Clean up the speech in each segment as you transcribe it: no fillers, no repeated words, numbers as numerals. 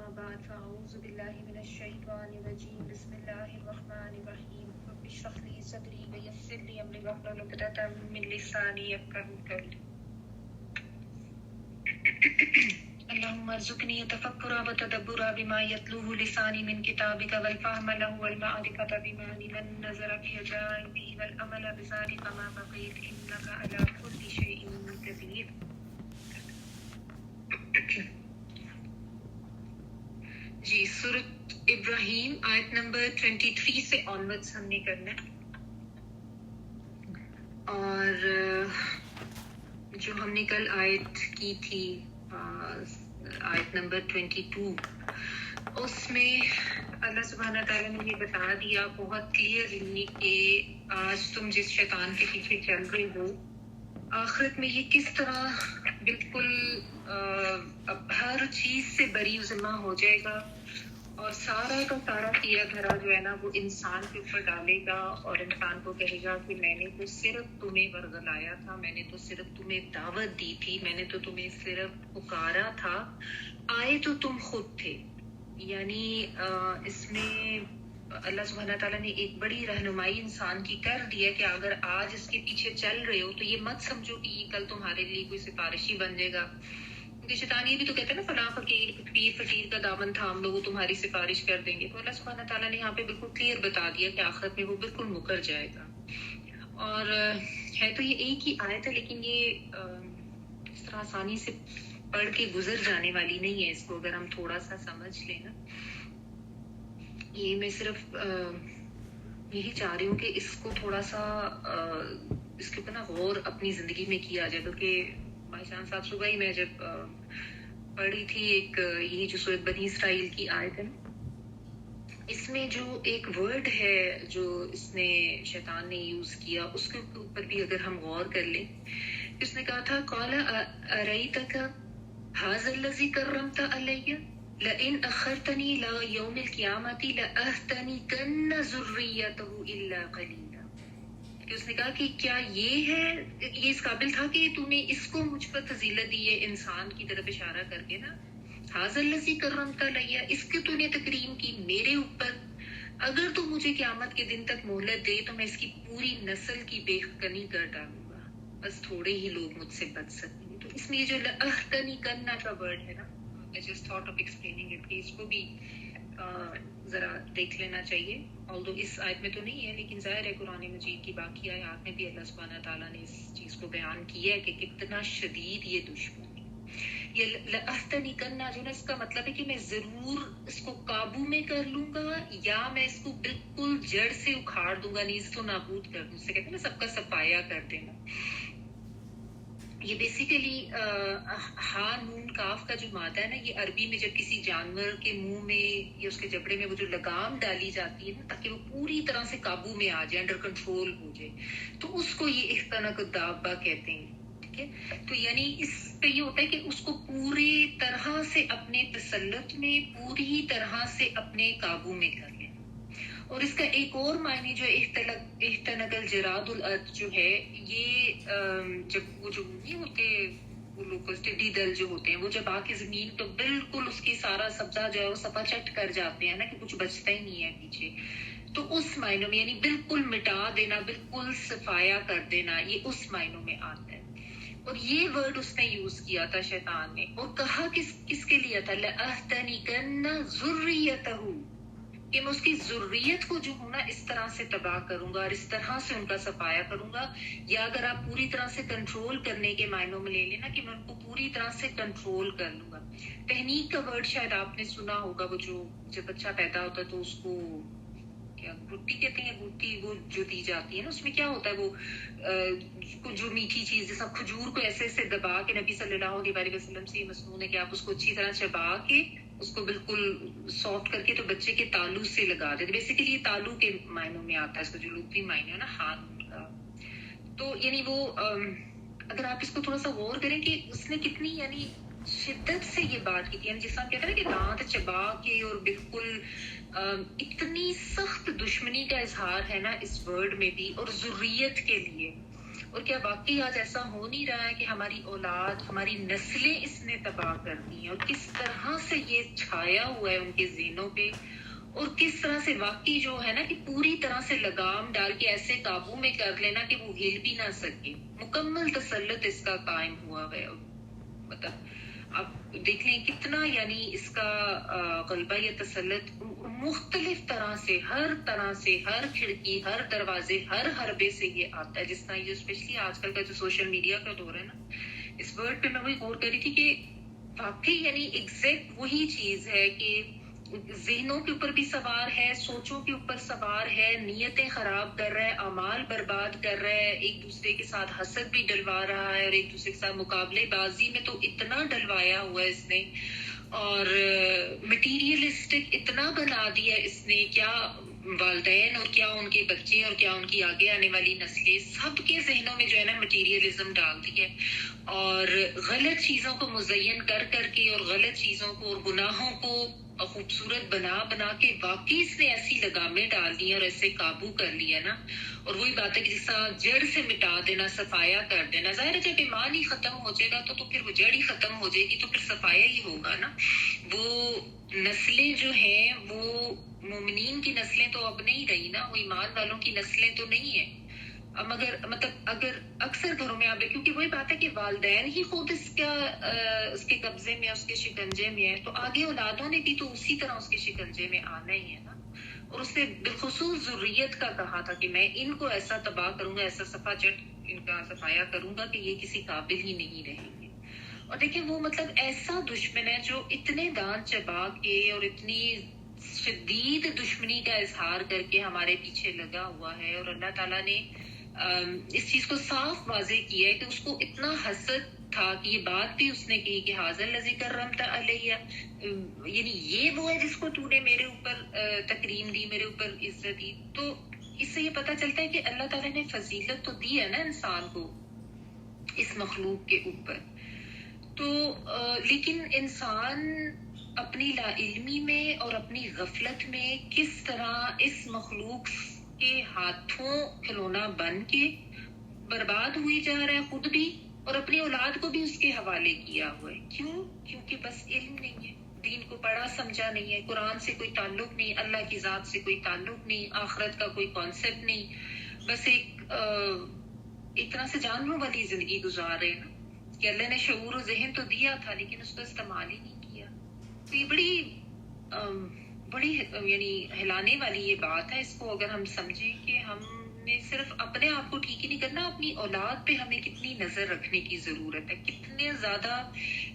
بعد فأعوذ بالله من الشيطان الرجيم بسم الله الرحمن الرحيم رب اشرح لي صدري ويسر لي أمري واحلل عقدة من لساني يفقهوا قولي اللهم ارزقني تفكرا وتدبرا بما يتلوه لساني من كتابك والفهم له والمعرفة بما لمن نظر في عجائبه والأمل بذلك ما بقيت إنك على كل شيء قدير. جی سورۃ ابراہیم آیت نمبر 23 سے آنورڈز ہم نے کرنا ہے، اور جو ہم نے کل آیت کی تھی آیت نمبر 22، اس میں اللہ سبحانہ تعالیٰ نے یہ بتا دیا بہت کلیئرلی کہ آج تم جس شیطان کے پیچھے چل رہے ہو آخرت میں یہ کس طرح بالکل اب ہر چیز سے بری ذمہ ہو جائے گا، اور سارا کا سارا کیا دھرا جو ہے نا وہ انسان کے اوپر ڈالے گا، اور انسان کو کہے گا کہ میں نے تو صرف تمہیں ورگلایا تھا، میں نے تو صرف تمہیں دعوت دی تھی، میں نے تو تمہیں صرف پکارا تھا، آئے تو تم خود تھے. یعنی اس میں اللہ سبحانہ تعالیٰ نے ایک بڑی رہنمائی انسان کی کر دی ہے کہ اگر آج اس کے پیچھے چل رہے ہو تو یہ مت سمجھو کہ یہ کل تمہارے لیے کوئی سفارشی بن جائے گا، کیونکہ شیطان یہ بھی تو کہتے ہیں نا فلاں فقیر فقیر کا دامن تھام لو وہ تمہاری سفارش کر دیں گے. تو اللہ سبحانہ تعالیٰ نے یہاں پہ بالکل کلیئر بتا دیا کہ آخرت میں وہ بالکل مکر جائے گا. اور ہے تو یہ ایک ہی آیت ہے، لیکن یہ اس طرح آسانی سے پڑھ کے گزر جانے والی نہیں ہے. اس کو اگر ہم تھوڑا سا سمجھ لیں نا، یہ میں صرف یہی چاہ رہی ہوں کہ اس کو تھوڑا سا اس کے اوپر نا غور اپنی زندگی میں کیا جائے. کیونکہ بھائی جان صاحب صبح ہی میں جب پڑھی تھی ایک یہ جو سورۃ بنی اسرائیل کی آیت ہے نا، اس میں جو ایک ورڈ ہے جو اس نے شیطان نے یوز کیا اس کے اوپر بھی اگر ہم غور کر لیں، اس نے کہا تھا قال ارأیتک ھذا الذی کرمت علی لئن اخرتنی الی یوم القیامۃ لأحتنکن ذریتہ الا قلیلا. کہ اس نے کہا کہ کیا یہ ہے، یہ اس قابل تھا کہ تو نے اس کو مجھ پر فضیلت دی ہے، انسان کی طرف اشارہ کر کے نا، ھذا الذی کرمت علی، اس کی تو نے تکریم کی میرے اوپر، اگر تو مجھے قیامت کے دن تک مہلت دے تو میں اس کی پوری نسل کی بے کنی کر ڈالوں گا، بس تھوڑے ہی لوگ مجھ سے بچ سکیں گے. تو اس میں یہ جو لأحتنکن کا ورڈ ہے نا، I just thought of explaining it کہ اس کو بھی ذرا دیکھ لینا چاہیے. although اس آیت میں تو نہیں ہے، لیکن ظاہر ہے قرآن مجید کی باقی آیات میں بھی اللہ سبحانہ تعالیٰ نے اس چیز کو بیان کیا ہے کہ کتنا شدید یہ دشمن ہے. یہ لأحتنکن جو نا، اس کا مطلب ہے کہ میں ضرور اس کو قابو میں کر لوں گا، یا میں اس کو بالکل جڑ سے اکھاڑ دوں گا، نیز تو نابود کر دوں. اسے کہتے ہیں نا سب کا صفایا کر دینا. یہ بیسیکلی ہا نون کاف کا جو مادہ ہے نا، یہ عربی میں جب کسی جانور کے منہ میں یا اس کے جبڑے میں وہ جو لگام ڈالی جاتی ہے نا تاکہ وہ پوری طرح سے قابو میں آ جائے، انڈر کنٹرول ہو جائے، تو اس کو یہ احتنک الدابہ کہتے ہیں. ٹھیک ہے، تو یعنی اس پہ یہ ہوتا ہے کہ اس کو پوری طرح سے اپنے تسلط میں، پوری طرح سے اپنے قابو میں کر لیں. اور اس کا ایک اور معنی جو احتنک الجراد الارض جو ہے، یہ جب وہ جو نہیں ہوتے وہ لوکسٹ ٹڈی دل جو ہوتے ہیں، وہ جب آ کے زمین تو بالکل اس کی سارا سبزہ جو ہے وہ سفا چٹ کر جاتے ہیں نا، کہ کچھ بچتا ہی نہیں ہے پیچھے. تو اس معنوں میں یعنی بالکل مٹا دینا، بالکل صفایا کر دینا، یہ اس معنوں میں آتا ہے. اور یہ ورڈ اس نے یوز کیا تھا شیطان نے، اور کہا کس کے لیے تھا، لأحتنکن ذریتہ، کہ میں اس کی ضروریت کو جو ہوں نا اس طرح سے تباہ کروں گا اور اس طرح سے ان کا صفایا کروں گا. یا اگر آپ پوری طرح سے کنٹرول کرنے کے معنوں میں لے لینا کہ میں ان کو پوری طرح سے کنٹرول کر لوں گا. تحنیک کا ورڈ شاید آپ نے سنا ہوگا، وہ جو جب بچہ پیدا ہوتا ہے تو اس کو کیا گٹی کہتے ہیں، گٹی وہ جو دی جاتی ہے نا، اس میں کیا ہوتا ہے وہ جو میٹھی چیز جیسا کھجور کو ایسے ایسے دبا کے، نبی صلی اللہ علیہ وسلم سے یہ مسنون ہے کہ آپ اس کو اچھی طرح چبا کے اس کو بالکل سافٹ کر کے تو بچے کے تالو سے لگا دیتے. بیسیکلی یہ تالو کے معنوں میں آتا ہے، اس کا جو لغوی معنی ہے نا ہاتھ کا. تو یعنی وہ اگر آپ اس کو تھوڑا سا غور کریں کہ اس نے کتنی یعنی شدت سے یہ بات کی تھی، یعنی جس طرح کہتے ہیں نا کہ دانت چبا کے، اور بالکل اتنی سخت دشمنی کا اظہار ہے نا اس ورڈ میں بھی، اور ذریت کے لیے. اور کیا واقعی آج ایسا ہو نہیں رہا ہے کہ ہماری اولاد، ہماری نسلیں اس نے تباہ کر دی ہیں، اور کس طرح سے یہ چھایا ہوا ہے ان کے ذہنوں پہ، اور کس طرح سے واقعی جو ہے نا کہ پوری طرح سے لگام ڈال کے ایسے قابو میں کر لینا کہ وہ ہل بھی نہ سکے، مکمل تسلط اس کا قائم ہوا ہے. مطلب آپ دیکھ لیں کتنا یعنی اس کا غلبہ یا تسلط مختلف طرح سے، ہر طرح سے، ہر کھڑکی، ہر دروازے، ہر حربے سے یہ آتا ہے. جس طرح یہ اسپیشلی آج کل کا جو سوشل میڈیا کا دور ہے نا، اس ورڈ پہ میں وہی غور کر رہی تھی کہ واقعی یعنی ایگزیکٹ وہی چیز ہے کہ ذہنوں کے اوپر بھی سوار ہے، سوچوں کے اوپر سوار ہے، نیتیں خراب کر رہا ہے، اعمال برباد کر رہا ہے، ایک دوسرے کے ساتھ حسد بھی ڈلوا رہا ہے، اور ایک دوسرے کے ساتھ مقابلے بازی میں تو اتنا ڈلوایا ہوا ہے اس نے، اور مٹیریلسٹک اتنا بنا دیا اس نے. کیا والدین اور کیا ان کے بچے اور کیا ان کی آگے آنے والی نسلیں، سب کے ذہنوں میں جو ہے نا مٹیریلزم ڈال دی ہے، اور غلط چیزوں کو مزین کر کر کے، اور غلط چیزوں کو اور گناہوں کو خوبصورت بنا بنا کے واقعی اس نے ایسی لگامیں ڈال دی اور ایسے قابو کر لیا نا. اور وہی بات ہے کہ جس طرح جڑ سے مٹا دینا، صفایا کر دینا. ظاہر ہے جب ایمان ہی ختم ہو جائے گا تو پھر وہ جڑ ہی ختم ہو جائے گی، تو پھر صفایا ہی ہوگا نا. وہ نسلیں جو ہیں وہ مومنین کی نسلیں تو اب نہیں رہی نا، وہ ایمان والوں کی نسلیں تو نہیں ہیں. مگر مطلب اگر اکثر گھروں میں آپ دیکھیں، کیونکہ وہی بات ہے کہ والدین ہی خود اس کے قبضے میں، اس کے شکنجے میں ہے، تو آگے اولادوں نے بھی تو اسی طرح اس کے شکنجے میں آنا ہی ہے نا. اور اس نے بالخصوص ذریت کا کہا تھا کہ میں ان کو ایسا تباہ کروں گا، ایسا صفا چٹ ان کا صفایا کروں گا کہ یہ کسی قابل ہی نہیں رہیں گے. اور دیکھیں وہ مطلب ایسا دشمن ہے جو اتنے دان چبا کے اور اتنی شدید دشمنی کا اظہار کر کے ہمارے پیچھے لگا ہوا ہے. اور اللہ تعالیٰ نے اس چیز کو صاف واضح کیا ہے کہ اس کو اتنا حسد تھا کہ یہ بات بھی اس نے کہی کہ حاضر الذی کرمت علیہ، یعنی یہ وہ ہے جس کو تو نے میرے اوپر تکریم دی، میرے اوپر عزت دی. تو اس سے یہ پتہ چلتا ہے کہ اللہ تعالیٰ نے فضیلت تو دی ہے نا انسان کو اس مخلوق کے اوپر. تو لیکن انسان اپنی لا علمی میں اور اپنی غفلت میں کس طرح اس مخلوق کے ہاتھوں کھلونا بن کے برباد ہوئی جا رہا ہے، خود بھی اور اپنی اولاد کو بھی اس کے حوالے کیا ہوا ہے. کیونکہ بس علم نہیں ہے، دین کو پڑھا سمجھا نہیں ہے، قرآن سے کوئی تعلق نہیں، اللہ کی ذات سے کوئی تعلق نہیں، آخرت کا کوئی کانسیپٹ نہیں. بس ایک طرح سے جانوروں والی زندگی گزار رہے ہیں نا، کہ اللہ نے شعور و ذہن تو دیا تھا لیکن اس کو استعمال ہی نہیں کیا. تو یہ بڑی یعنی ہلانے والی یہ بات ہے. اس کو اگر ہم سمجھیں کہ ہم نے صرف اپنے آپ کو ٹھیک ہی نہیں کرنا، اپنی اولاد پہ ہمیں کتنی نظر رکھنے کی ضرورت ہے. کتنے زیادہ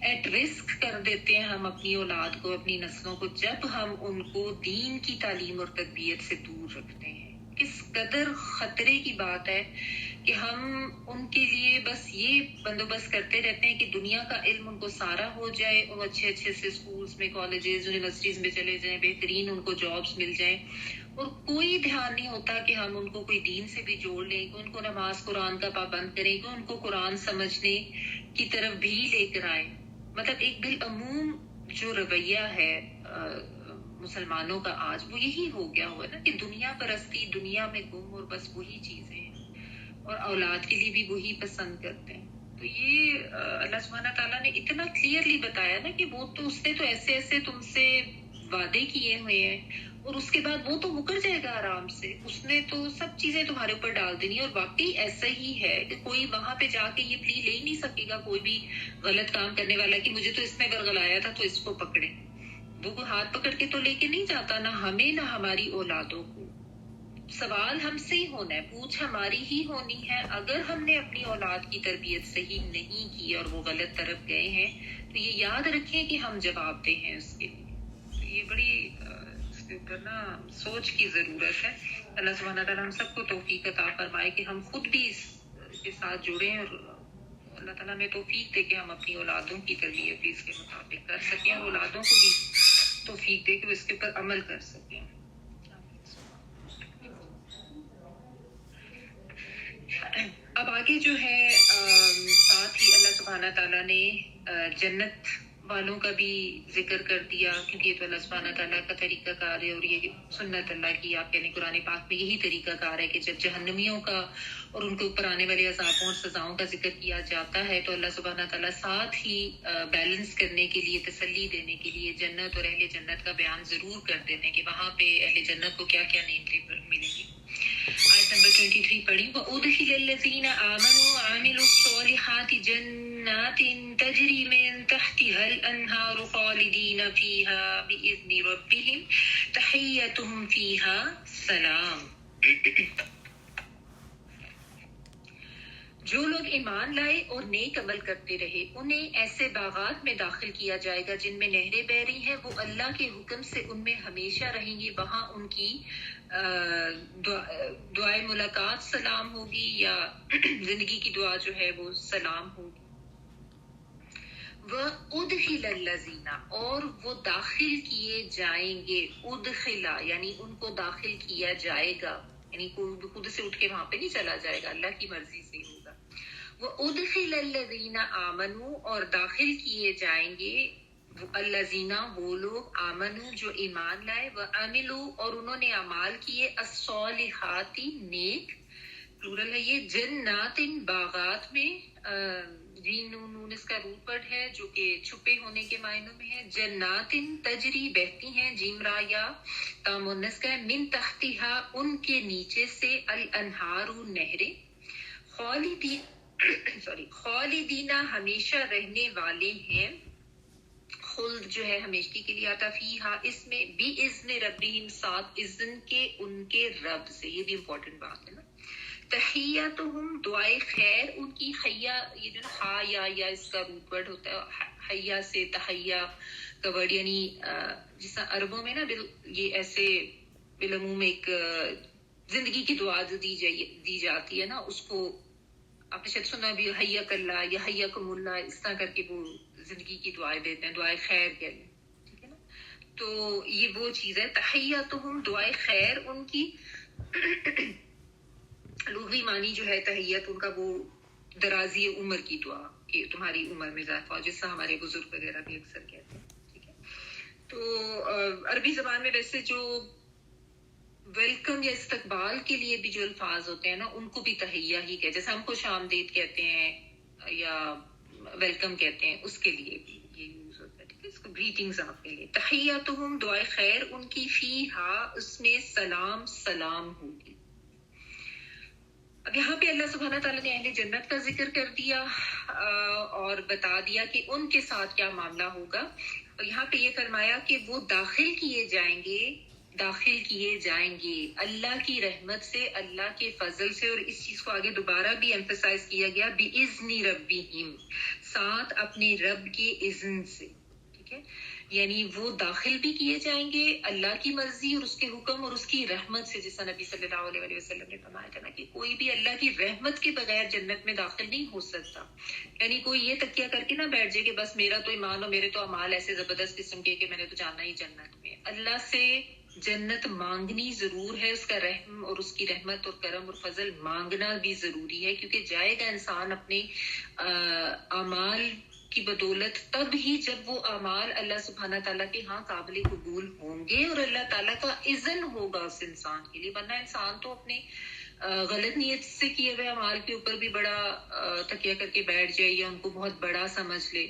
ایٹ رسک کر دیتے ہیں ہم اپنی اولاد کو، اپنی نسلوں کو، جب ہم ان کو دین کی تعلیم اور تربیت سے دور رکھتے ہیں. کس قدر خطرے کی بات ہے کہ ہم ان کے لیے بس یہ بندوبست کرتے رہتے ہیں کہ دنیا کا علم ان کو سارا ہو جائے، اور اچھے سے اسکولز میں، کالجز، یونیورسٹیز میں چلے جائیں، بہترین ان کو جابز مل جائیں، اور کوئی دھیان نہیں ہوتا کہ ہم ان کو کوئی دین سے بھی جوڑ لیں، کہ ان کو نماز قرآن کا پابند کریں، کہ ان کو قرآن سمجھنے کی طرف بھی لے کر آئیں. مطلب ایک بالعموم جو رویہ ہے مسلمانوں کا آج، وہ یہی ہو گیا ہوا نا کہ دنیا پرستی، دنیا میں گم، اور بس وہی چیزیں ہیں، اور اولاد کے لیے بھی وہی پسند کرتے ہیں. تو یہ اللہ سبحانہ تعالیٰ نے اتنا کلیئرلی بتایا نا کہ وہ تو اس نے تو ایسے ایسے تم سے وعدے کیے ہوئے ہیں، اور اس کے بعد وہ تو مکر جائے گا آرام سے. اس نے تو سب چیزیں تمہارے اوپر ڈال دینی، اور واقعی ایسا ہی ہے کہ کوئی وہاں پہ جا کے یہ پلی لے ہی نہیں سکے گا، کوئی بھی غلط کام کرنے والا کہ مجھے تو اس نے ورغلایا تھا تو اس کو پکڑے. وہ ہاتھ پکڑ کے تو لے کے نہیں جاتا، نہ ہمیں نہ ہماری اولادوں کو. سوال ہم سے ہی ہونا ہے، پوچھ ہماری ہی ہونی ہے. اگر ہم نے اپنی اولاد کی تربیت صحیح نہیں کی اور وہ غلط طرف گئے ہیں تو یہ یاد رکھیں کہ ہم جواب دہ ہیں اس کے لیے. تو یہ بڑی اس کے اوپر نا سوچ کی ضرورت ہے. اللہ سبحانہ تعالیٰ ہم سب کو توفیق عطا فرمائے کہ ہم خود بھی اس کے ساتھ جڑیں، اور اللہ تعالیٰ ہمیں توفیق دے کہ ہم اپنی اولادوں کی تربیت بھی اس کے مطابق کر سکیں، اور اولادوں کو بھی توفیق دے کہ وہ اس کے اوپر عمل کر سکیں. اب آگے جو ہے ساتھ ہی اللہ سبحانہ تعالیٰ نے جنت والوں کا بھی ذکر کر دیا، کیونکہ یہ تو اللہ سبحانہ تعالیٰ کا طریقہ کار ہے، اور یہ سنت اللہ کی، آپ یعنی قرآن پاک میں یہی طریقہ کار ہے کہ جب جہنمیوں کا اور ان کے اوپر آنے والے عذابوں اور سزاؤں کا ذکر کیا جاتا ہے تو اللہ سبحانہ تعالیٰ ساتھ ہی بیلنس کرنے کے لیے، تسلی دینے کے لیے جنت اور اہل جنت کا بیان ضرور کر دیتے ہیں کہ وہاں پہ اہل جنت کو کیا کیا نعمتیں ملیں گی۔ آیت نمبر 23 پڑھی، وَأُدْخِلَ الَّذِينَ آمَنُوا وَعَمِلُوا الصَّالِحَاتِ جَنَّاتٍ تَجْرِي مِن تَحْتِهَا الْأَنْهَارُ خَالِدِينَ فِيهَا بِإِذْنِ رَبِّهِمْ تَحِيَّتُهُمْ فِيهَا سَلَامٌ۔ جو لوگ ایمان لائے اور نیک عمل کرتے رہے انہیں ایسے باغات میں داخل کیا جائے گا جن میں نہریں بہ رہی ہیں، وہ اللہ کے حکم سے ان میں ہمیشہ رہیں گی، وہاں ان کی دعائے ملاقات سلام ہوگی، یا زندگی کی دعا جو ہے وہ سلام ہوگی۔ وَأُدْخِلَ الَّذِينَ، اور وہ داخل کیے جائیں گے، ادخلا یعنی ان کو داخل کیا جائے گا، یعنی کوئی خود سے اٹھ کے وہاں پہ نہیں چلا جائے گا، اللہ کی مرضی سے ہوگا۔ وَأُدْخِلَ الَّذِينَ آمَنُوا، اور داخل کیے جائیں گے الذین، وہ لوگ آمنوا جو ایمان لائے، وَعَمِلُوا، اور انہوں نے اعمال کیے، الصالحات نیک، پلورل ہے یہ، جنات باغات میں، جین نون اس کا روٹ ورڈ ہے جو کہ چھپے ہونے کے معنوں میں ہے، جنات تجری بہتی ہیں، جیم را یا تا مؤنث کا ہے، من تحتہا ان کے نیچے سے، الانہار نہریں، خالدینہ ہمیشہ رہنے والے ہیں، خلد جو ہے ہمیشگی کے لیے آتا، فیہا اس میں، بِإِذْنِ رَبِّهِمْ ساتھ اذن کے ان کے رب سے، یہ بھی امپورٹنٹ بات ہے نا۔ تحیتہم دعائے خیر ان کی، حیا یہ جو ہا یا اس کا روٹ ورڈ ہوتا ہے، حیا سے تحیا کا ورڈ، یعنی جس طرح عربوں میں نا یہ ایسے بالعموم ایک زندگی کی دعا جو دی جاتی ہے نا، اس کو آپ نے شاید سنا بھی، حیاک اللہ یا حیاکم اللہ، اس طرح کر کے وہ زندگی کی دعائیں دیتے ہیں، دعائیں خیر کے لیے، ٹھیک ہے نا۔ تو یہ وہ چیز ہے، تحیتہم دعائیں خیر ان کی، لغوی معنی جو ہے تحیت ان کا وہ درازی عمر کی دعا کہ تمہاری عمر میں اضافہ ہو، جس سے ہمارے بزرگ وغیرہ بھی اکثر کہتے ہیں، ٹھیک ہے۔ تو عربی زبان میں ویسے جو ویلکم یا استقبال کے لیے بھی جو الفاظ ہوتے ہیں نا، ان کو بھی تحیہ ہی کہتے ہیں، جیسے ہم خوش آمدید کہتے ہیں یا ویلکم کہتے ہیں، اس کے لیے بھی یہ یوز ہوتا ہے، ٹھیک ہے، اس کو گریٹنگز آپ کے لیے۔ تحیتہم دعائے خیر ان کی، فیہا اس میں، سلام سلام ہوگی۔ اب یہاں پہ اللہ سبحانہ تعالیٰ نے اہل جنت کا ذکر کر دیا اور بتا دیا کہ ان کے ساتھ کیا معاملہ ہوگا، اور یہاں پہ یہ فرمایا کہ وہ داخل کیے جائیں گے اللہ کی رحمت سے، اللہ کے فضل سے، اور اس چیز کو آگے دوبارہ بھی ایمفسائز کیا گیا، بِإِذْنِ رَبِّهِمْ ساتھ اپنے رب کے اذن سے، ٹھیک ہے، یعنی وہ داخل بھی کیے جائیں گے اللہ کی مرضی اور اس کے حکم اور اس کی رحمت سے، جیسا نبی صلی اللہ علیہ وسلم نے فرمایا تھا نا کہ کوئی بھی اللہ کی رحمت کے بغیر جنت میں داخل نہیں ہو سکتا، یعنی کوئی یہ تکیہ کر کے نہ بیٹھ جائے کہ بس میرا تو ایمان اور میرے تو اعمال ایسے زبردست قسم کے کہ میں نے تو جانا ہی جنت میں۔ اللہ سے جنت مانگنی ضرور ہے، اس کا رحم اور اس کی رحمت اور کرم اور فضل مانگنا بھی ضروری ہے، کیونکہ جائے گا انسان اپنے اعمال کی بدولت تب ہی جب وہ اعمال اللہ سبحانہ تعالیٰ کے ہاں قابل قبول ہوں گے اور اللہ تعالیٰ کا اذن ہوگا اس انسان کے لیے، ورنہ انسان تو اپنے غلط نیت سے کیے ہوئے اعمال کے اوپر بھی بڑا تکیہ کر کے بیٹھ جائے یا ان کو بہت بڑا سمجھ لے۔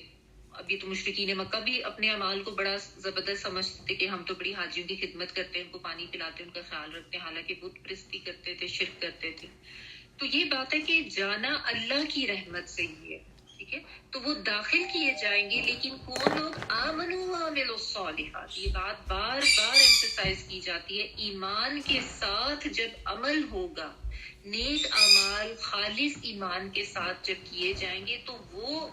ابھی تو مشرکین مکہ بھی اپنے اعمال کو بڑا زبردست سمجھتے تھے کہ ہم تو بڑی حاجیوں کی خدمت کرتے ہیں، ان کو پانی پلاتے ہیں، ان کا خیال رکھتے ہیں، حالانکہ بت پرستی کرتے تھے، شرک کرتے تھے۔ تو یہ بات ہے کہ جانا اللہ کی رحمت سے ہی ہے، ٹھیک ہے۔ تو وہ داخل کیے جائیں گے، لیکن کون لوگ؟ آمنوا وعملوا الصالحات، یہ بات بار بار ایمفسائز کی جاتی ہے، ایمان کے ساتھ جب عمل ہوگا، نیک اعمال خالص ایمان کے ساتھ جب کیے جائیں گے تو وہ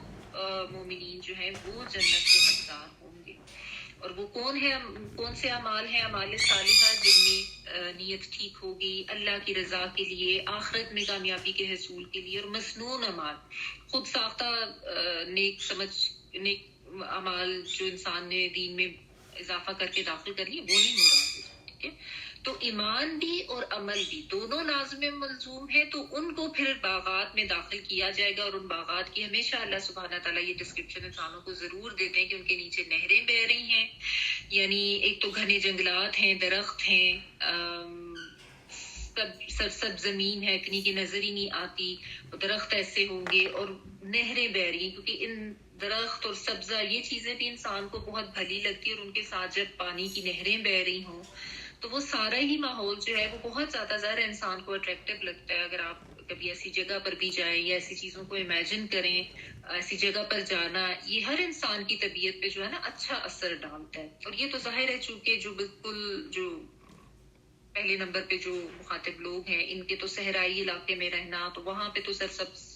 مومنین جو ہیں وہ جنت کے حقدار ہوں گے۔ اور وہ کون سے اعمال ہیں؟ اعمال صالحہ جن میں نیت ٹھیک ہوگی اللہ کی رضا کے لیے، آخرت میں کامیابی کے حصول کے لیے، اور مسنون اعمال خود ساختہ نیک اعمال جو انسان نے دین میں اضافہ کر کے داخل کر لیے وہ نہیں ہو رہا، ٹھیک ہے۔ تو ایمان بھی اور عمل بھی دونوں لازم ملزوم ہے، تو ان کو پھر باغات میں داخل کیا جائے گا، اور ان باغات کی ہمیشہ اللہ سبحانہ تعالیٰ یہ ڈسکرپشن انسانوں کو ضرور دیتے ہیں کہ ان کے نیچے نہریں بہ رہی ہیں، یعنی ایک تو گھنے جنگلات ہیں، درخت ہیں، سرسبز زمین ہے اتنی کہ نظر ہی نہیں آتی، درخت ایسے ہوں گے اور نہریں بہ رہی ہیں، کیونکہ ان درخت اور سبزہ یہ چیزیں بھی انسان کو بہت بھلی لگتی ہے، اور ان کے ساتھ جب پانی کی نہریں بہ رہی ہوں تو وہ سارا ہی ماحول جو ہے وہ بہت زیادہ ظاہر انسان کو اٹریکٹیو لگتا ہے۔ اگر آپ کبھی ایسی جگہ پر بھی جائیں یا ایسی چیزوں کو امیجن کریں، ایسی جگہ پر جانا یہ ہر انسان کی طبیعت پہ جو ہے نا اچھا اثر ڈالتا ہے۔ اور یہ تو ظاہر ہے چونکہ جو بالکل جو پہلے نمبر پہ جو مخاطب لوگ ہیں ان کے تو صحرائی علاقے میں رہنا، تو وہاں پہ تو سرسبز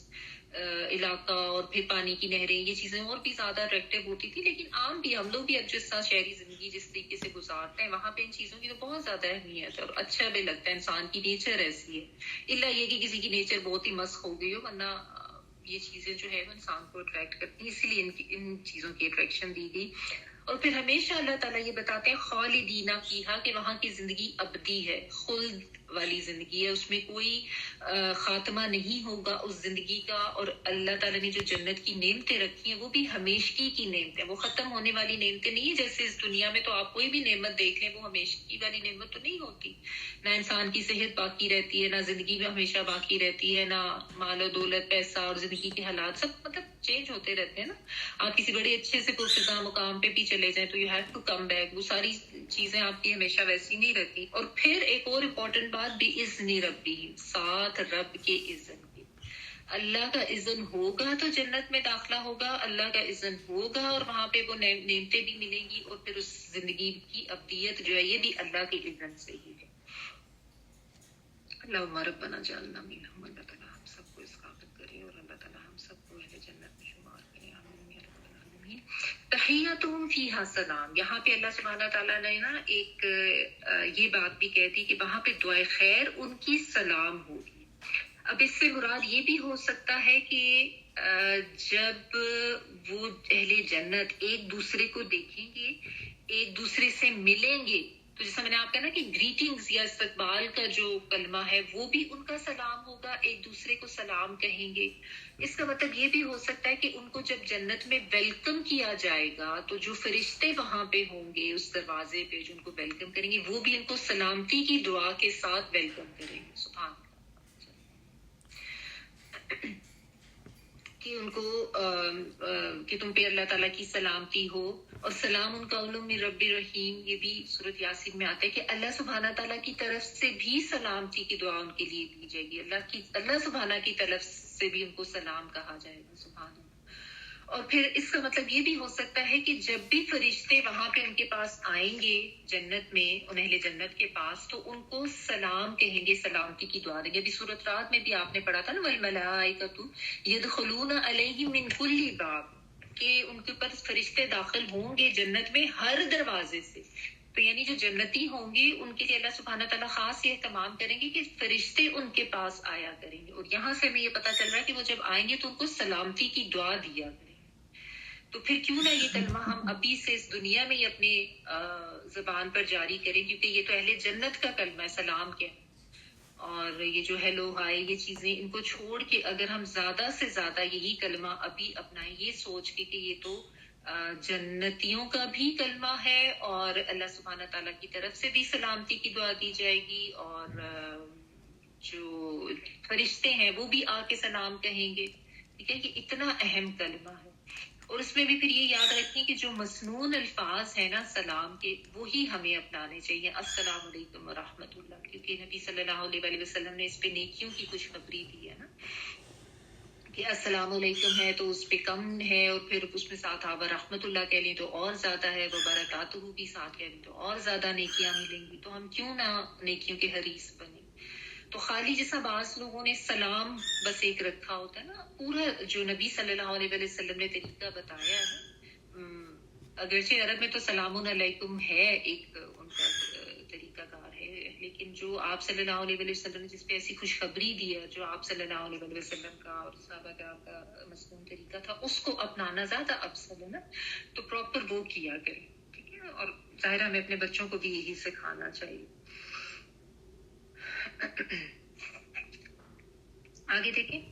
علاقہ اور پھر پانی کی نہریں یہ چیزیں اور بھی زیادہ اٹریکٹیو ہوتی تھی، لیکن عام بھی ہم لوگ بھی اب جس طرح شہری زندگی جس طریقے سے گزارتے ہیں وہاں پہ ان چیزوں کی تو بہت زیادہ اہمیت ہے اور اچھا بھی لگتا ہے، انسان کی نیچر ایسی ہے، الا یہ کہ کسی کی نیچر بہت ہی مسخ ہو گئی ہو، ورنہ یہ چیزیں جو ہے وہ انسان کو اٹریکٹ کرتی ہیں، اسی لیے ان چیزوں کی اٹریکشن دی گئی۔ اور پھر ہمیشہ اللہ تعالیٰ یہ بتاتے ہیں خالدین فیہا کہ وہاں کی زندگی ابدی ہے، خلد والی زندگی ہے، اس میں کوئی خاتمہ نہیں ہوگا اس زندگی کا۔ اور اللہ تعالیٰ نے جو جنت کی نعمتیں رکھی ہیں وہ بھی ہمیشگی کی نعمتیں، وہ ختم ہونے والی نعمتیں نہیں ہیں، جیسے اس دنیا میں تو آپ کوئی بھی نعمت دیکھ لیں وہ ہمیشگی والی نعمت تو نہیں ہوتی، نہ انسان کی صحت باقی رہتی ہے، نہ زندگی میں ہمیشہ باقی رہتی ہے، نہ مال و دولت پیسہ اور زندگی کے حالات سب مطلب چینج ہوتے رہتے ہیں نا۔ آپ کسی بڑے اچھے سے پرفضا مقام پہ بھی چلے جائیں تو you have to come back, وہ ساری چیزیں آپ کی ہمیشہ ویسی نہیں رہتی۔ اور پھر ایک اور امپورٹنٹ بات بھی اذن ربی، ساتھ رب کے اذن کے، اللہ کا اذن ہوگا تو جنت میں داخلہ ہوگا، اللہ کا اذن ہوگا اور وہاں پہ وہ نعمتیں بھی ملیں گی، اور پھر اس زندگی کی ابدیت جو ہے یہ بھی اللہ کے اذن سے ہی ہے۔ اللہم ربنا جعلنا منہم، اللہ تعالیٰ ہم سب کو اس قابل کرے اور اللہ تعالیٰ ہم سب کو اہل جنت میں شمار کرے، آمین یا رب العالمین۔ تحیتہم فیہا سلام، یہاں پہ اللہ سبحانہ تعالیٰ نے نا ایک یہ بات بھی کہہ دی کہ وہاں پہ دعائے خیر ان کی سلام ہوگی۔ اب اس سے مراد یہ بھی ہو سکتا ہے کہ جب وہ اہل جنت ایک دوسرے کو دیکھیں گے، ایک دوسرے سے ملیں گے، تو جیسا میں نے آپ کہا نا کہ گریٹنگز یا استقبال کا جو کلمہ ہے وہ بھی ان کا سلام ہوگا، ایک دوسرے کو سلام کہیں گے۔ اس کا مطلب یہ بھی ہو سکتا ہے کہ ان کو جب جنت میں ویلکم کیا جائے گا تو جو فرشتے وہاں پہ ہوں گے اس دروازے پہ جو ان کو ویلکم کریں گے وہ بھی ان کو سلامتی کی دعا کے ساتھ ویلکم کریں گے۔ سبحان اللہ، کہ ان کو کہ تم پہ اللہ تعالیٰ کی سلامتی ہو، اور سلام ان قول من رب رحیم، یہ بھی سورۃ یاسین میں آتا ہے کہ اللہ سبحانہ تعالیٰ کی طرف سے بھی سلامتی کی دعا ان کے لیے دی جائے گی، اللہ سبحانہ کی طرف سے بھی ان کو سلام کہا جائے گا۔ سبحان اللہ۔ اور پھر اس کا مطلب یہ بھی ہو سکتا ہے کہ جب بھی فرشتے وہاں پہ ان کے پاس آئیں گے جنت میں، ان اہل جنت کے پاس، تو ان کو سلام کہیں گے، سلامتی کی دعا دیں گے۔ ابھی سورۃ رات میں بھی آپ نے پڑھا تھا نا والملائکۃ یدخلون علیہم من کل باب، کہ ان کے اوپر فرشتے داخل ہوں گے جنت میں ہر دروازے سے۔ تو یعنی جو جنتی ہوں گے ان کے لیے اللہ سبحانہ تعالیٰ خاص یہ اہتمام کریں گے کہ فرشتے ان کے پاس آیا کریں گے، اور یہاں سے ہمیں یہ پتہ چل رہا ہے کہ وہ جب آئیں گے تو ان کو سلامتی کی دعا دیا کریں گے۔ تو پھر کیوں نہ یہ کلمہ ہم ابھی سے اس دنیا میں ہی اپنی زبان پر جاری کریں، کیونکہ یہ تو اہل جنت کا کلمہ ہے، سلام کیا ہے۔ اور یہ جو ہیلو ہائے یہ چیزیں ان کو چھوڑ کے اگر ہم زیادہ سے زیادہ یہی کلمہ ابھی اپنائیں، یہ سوچ کے کہ یہ تو جنتیوں کا بھی کلمہ ہے اور اللہ سبحانہ تعالیٰ کی طرف سے بھی سلامتی کی دعا دی جائے گی، اور جو فرشتے ہیں وہ بھی آ کے سلام کہیں گے، ٹھیک ہے، یہ اتنا اہم کلمہ ہے۔ اور اس میں بھی پھر یہ یاد رکھیں کہ جو مسنون الفاظ ہیں نا سلام کے، وہی ہمیں اپنانے چاہیے، السلام علیکم ورحمۃ اللہ، کیونکہ نبی صلی اللہ علیہ وسلم نے اس پہ نیکیوں کی خوشخبری دی ہے نا، کہ السلام علیکم ہے تو اس پہ کم ہے، اور پھر اس میں ساتھ آپ رحمت اللہ کہہ لیں تو اور زیادہ ہے، وبرکاتہ بھی ساتھ کہہ لیں تو اور زیادہ نیکیاں ملیں گی، تو ہم کیوں نہ نیکیوں کے حریص بنیں۔ تو خالی جیسا بعض لوگوں نے سلام بس ایک رکھا ہوتا ہے نا، پورا جو نبی صلی اللہ علیہ وسلم نے طریقہ بتایا ہے، اگرچہ عرب میں تو سلام علیکم ہے ایک ان کا طریقہ کار ہے، لیکن جو آپ صلی اللہ علیہ وسلم نے جس پہ ایسی خوشخبری دی ہے، جو آپ صلی اللہ علیہ وسلم کا اور صحابہ کا مسنون طریقہ تھا، اس کو اپنانا زیادہ افضل ہے نا، تو پراپر وہ کیا کریں، ٹھیک ہے، اور ظاہر ہمیں اپنے بچوں کو بھی یہی سکھانا چاہیے۔ آگے دیکھیں.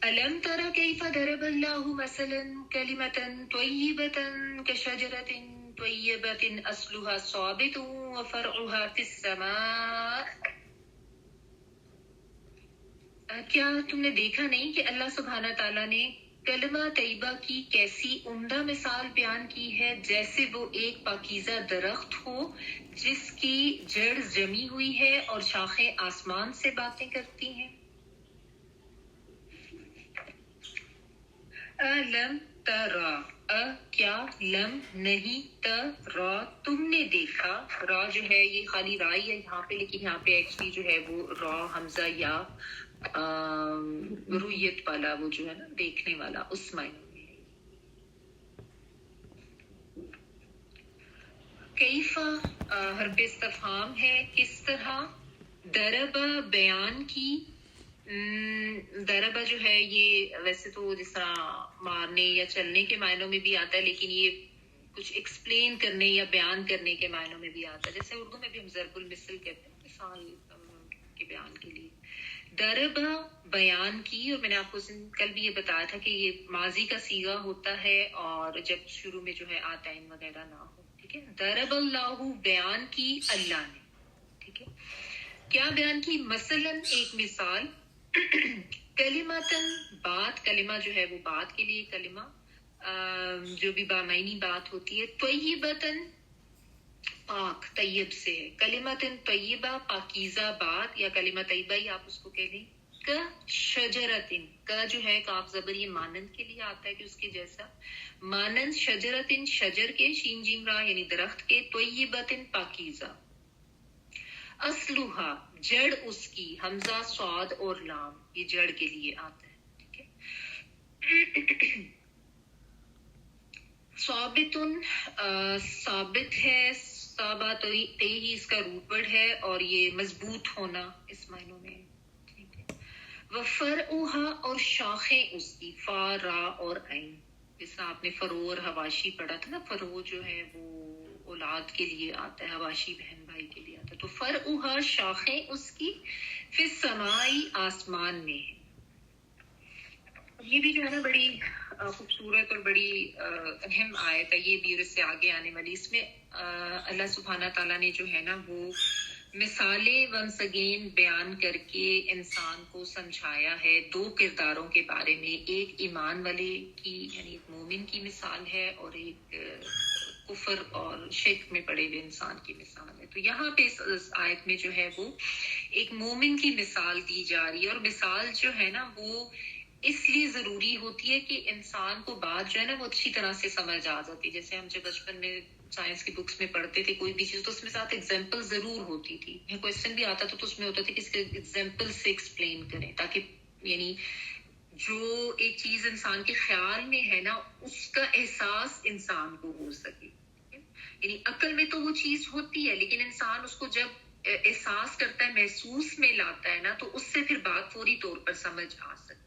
ألم تر كيف ضرب الله مثلا كلمة طيبة كشجرة طيبة أصلها ثابت وفرعها في السماء. کیا تم نے دیکھا نہیں کہ اللہ سبحانہ تعالیٰ نے کلمہ طیبہ کی کیسی عمدہ مثال بیان کی ہے، جیسے وہ ایک پاکیزہ درخت ہو جس کی جڑ جمی ہوئی ہے اور شاخیں آسمان سے باتیں کرتی ہیں. لم ترا، کیا، لم نہیں، ترا تم نے دیکھا. را جو ہے یہ خالی رائی ہے یہاں پہ، لیکن یہاں پہ ایکچولی جو ہے وہ را حمزہ یا رویت والا، وہ جو ہے نا دیکھنے والا، اس معنی میں. کیفا حرف استفہام ہے، کس طرح. دربا بیان کی. دربا جو ہے یہ ویسے تو جس طرح مارنے یا چلنے کے معنوں میں بھی آتا ہے، لیکن یہ کچھ ایکسپلین کرنے یا بیان کرنے کے معنوں میں بھی آتا ہے. جیسے اردو میں بھی ہم ضرب المثل کہتے ہیں مثال کے بیان کے لیے. دربا بیان کی، اور میں نے آپ کو کل بھی یہ بتایا تھا کہ یہ ماضی کا صیغہ ہوتا ہے اور جب شروع میں جو ہے آتین وغیرہ نہ ہو. ٹھیک ہے. درب اللہ بیان کی اللہ نے. ٹھیک ہے. کیا بیان کی؟ مثلاً ایک مثال. کلمتن بات، کلمہ جو ہے وہ بات کے لیے کلمہ جو بھی بامعنی بات ہوتی ہے. طیبتن پاک، طیب سے ہے. کلمتن طیبہ پاکیزہ بات، یا کلمہ طیبہ ہی آپ اس کو کہہ لیں. کا شجرتن، کا جو ہے کاف زبر یہ مانند کے لیے آتا ہے کہ اس کے جیسا. مانند شجرتن شجر کے، شین جیم را یعنی درخت کے. طیبتن پاکیزہ. اصلها جڑ اس کی، حمزہ صاد اور لام یہ جڑ کے لیے آتا ہے. ٹھیک ہے. ثابتن ثابت ہے، ثابت ہی اس کا روٹ ورڈ ہے اور یہ مضبوط ہونا اس معنوں میں. ٹھیک ہے. وفرعها اور شاخیں اس کی، فا را اور عین. جس طرح آپ نے فرو اور حواشی پڑھا تھا نا، فرو جو ہے وہ اولاد کے لیے آتا ہے، حواشی بہن بھائی کے لیے آتا ہے. تو فرعها شاخیں اس کی، فی السمائی آسمان میں ہے. یہ بھی جو ہے نا بڑی خوبصورت اور بڑی اہم آیت ہے یہ بھی، اور اس سے آگے آنے والی. اس میں اللہ سبحانہ تعالیٰ نے جو ہے نا وہ مثالیں ونس اگین بیان کر کے انسان کو سمجھایا ہے دو کرداروں کے بارے میں. ایک ایمان والے کی یعنی ایک مومن کی مثال ہے، اور ایک کفر اور شرک میں پڑے ہوئے انسان کی مثال ہے. تو یہاں پہ اس آیت میں جو ہے وہ ایک مومن کی مثال دی جا رہی ہے. اور مثال جو ہے نا وہ اس لیے ضروری ہوتی ہے کہ انسان کو بات جو ہے نا وہ اچھی طرح سے سمجھ آ جاتی. جیسے ہم جب بچپن میں سائنس کی بکس میں پڑھتے تھے کوئی بھی چیز، تو اس میں ساتھ ایگزامپل ضرور ہوتی تھی. کویسچن بھی آتا تھا تو اس میں ہوتا تھا کہ اس کے ایگزامپل سے ایکسپلین کریں، تاکہ یعنی جو ایک چیز انسان کے خیال میں ہے نا اس کا احساس انسان کو ہو سکے. یعنی عقل میں تو وہ چیز ہوتی ہے، لیکن انسان اس کو جب احساس کرتا ہے، محسوس میں لاتا ہے نا، تو اس سے پھر بات فوری طور پر سمجھ آ سکتی.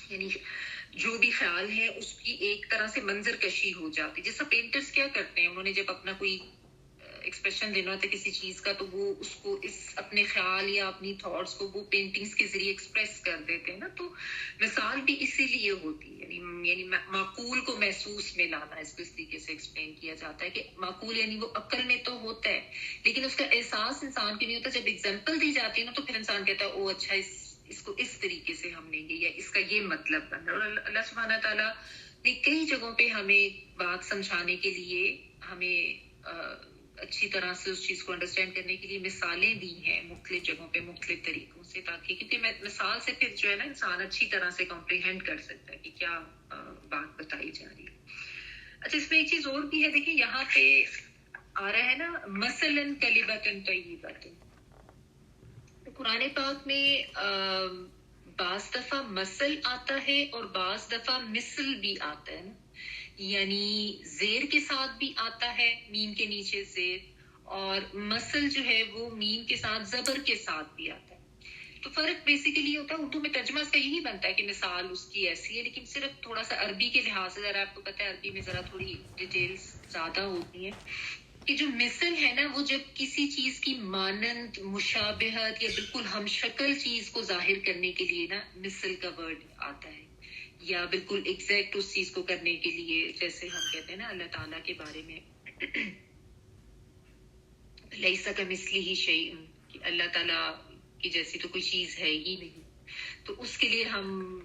یعنی جو بھی خیال ہے اس کی ایک طرح سے منظر کشی ہو جاتی. جیسا پینٹرز کیا کرتے ہیں، انہوں نے جب اپنا کوئی ایکسپریشن دینا ہوتا ہے کسی چیز کا، تو وہ اس کو اس اپنے خیال یا اپنی تھاٹس کو وہ پینٹنگز کے ذریعے ایکسپریس کر دیتے ہیں نا. تو مثال بھی اسی لیے ہوتی ہے، یعنی معقول کو محسوس میں لانا. اس کو اس طریقے سے ایکسپلین کیا جاتا ہے کہ معقول یعنی وہ عقل میں تو ہوتا ہے لیکن اس کا احساس انسان کے نہیں ہوتا. جب ایگزامپل دی جاتی ہے نا تو پھر انسان کہتا ہے او اچھا اس کو اس طریقے سے ہم لیں گے، یا اس کا یہ مطلب بن رہا ہے. اور اللہ سبحانہ تعالیٰ نے کئی جگہوں پہ ہمیں بات سمجھانے کے لیے، ہمیں اچھی طرح سے اس چیز کو انڈرسٹینڈ کرنے کے لیے مثالیں دی ہیں مختلف جگہوں پہ مختلف طریقوں سے، تاکہ کیونکہ مثال سے پھر جو ہے نا انسان اچھی طرح سے کمپریہینڈ کر سکتا ہے کہ کیا بات بتائی جا رہی ہے. اچھا اس میں ایک چیز اور بھی ہے، دیکھیں یہاں پہ آ رہا ہے نا مثلاً کلمۃ طیبۃ. قرآن پاک میں بعض دفعہ مثل آتا ہے اور بعض دفعہ مثل بھی آتا ہے نا، یعنی زیر کے ساتھ بھی آتا ہے، میم کے نیچے زیر، اور مثل جو ہے وہ میم کے ساتھ زبر کے ساتھ بھی آتا ہے. تو فرق بیسیکلی یہ ہوتا ہے، اردو میں ترجمہ اس کا یہی بنتا ہے کہ مثال اس کی ایسی ہے، لیکن صرف تھوڑا سا عربی کے لحاظ سے ذرا آپ کو پتہ ہے عربی میں ذرا تھوڑی ڈیٹیلز زیادہ ہوتی ہیں. کہ جو مثل ہے نا وہ جب کسی چیز کی مانند مشابہت یا بالکل ہم شکل چیز کو ظاہر کرنے کے لیے نا مثل کا ورڈ آتا ہے، یا بالکل ایگزیکٹ اس چیز کو کرنے کے لیے، جیسے ہم کہتے ہیں نا اللہ تعالیٰ کے بارے میں لیسا کمثلہ شیء، کہ اللہ تعالیٰ کی جیسی تو کوئی چیز ہے ہی نہیں، تو اس کے لیے ہم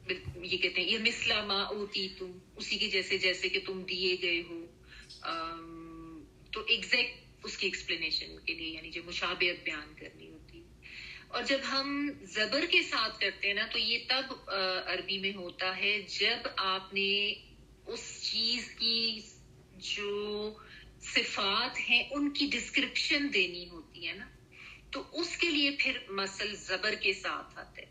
یہ کہتے ہیں یہ مثلا ما اوتیتم، اسی کے جیسے جیسے کہ تم دیے گئے ہو، تو ایگزیکٹ اس کی ایکسپلینیشن کے لیے یعنی جو مشابہت بیان کرنی ہوتی ہے۔ اور جب ہم زبر کے ساتھ کرتے ہیں نا تو یہ تب عربی میں ہوتا ہے جب آپ نے اس چیز کی جو صفات ہیں ان کی ڈسکرپشن دینی ہوتی ہے نا، تو اس کے لیے پھر مثل زبر کے ساتھ آتا ہے،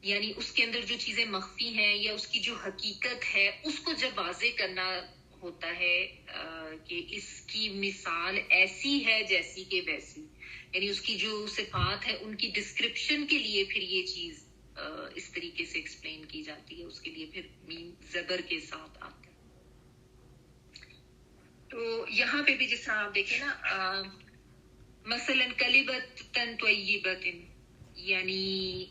یعنی اس کے اندر جو چیزیں مخفی ہیں یا اس کی جو حقیقت ہے اس کو جب واضح کرنا ہوتا ہے کہ اس کی مثال ایسی ہے جیسی کہ ویسی، یعنی اس کی جو صفات ہے ان کی ڈسکرپشن کے لیے پھر یہ چیز اس طریقے سے ایکسپلین کی جاتی ہے، اس کے لیے پھر میم زبر کے ساتھ آتا ہے۔ تو یہاں پہ بھی جس طرح آپ دیکھیں نا مثلاً کلمۃ طیبۃ، یعنی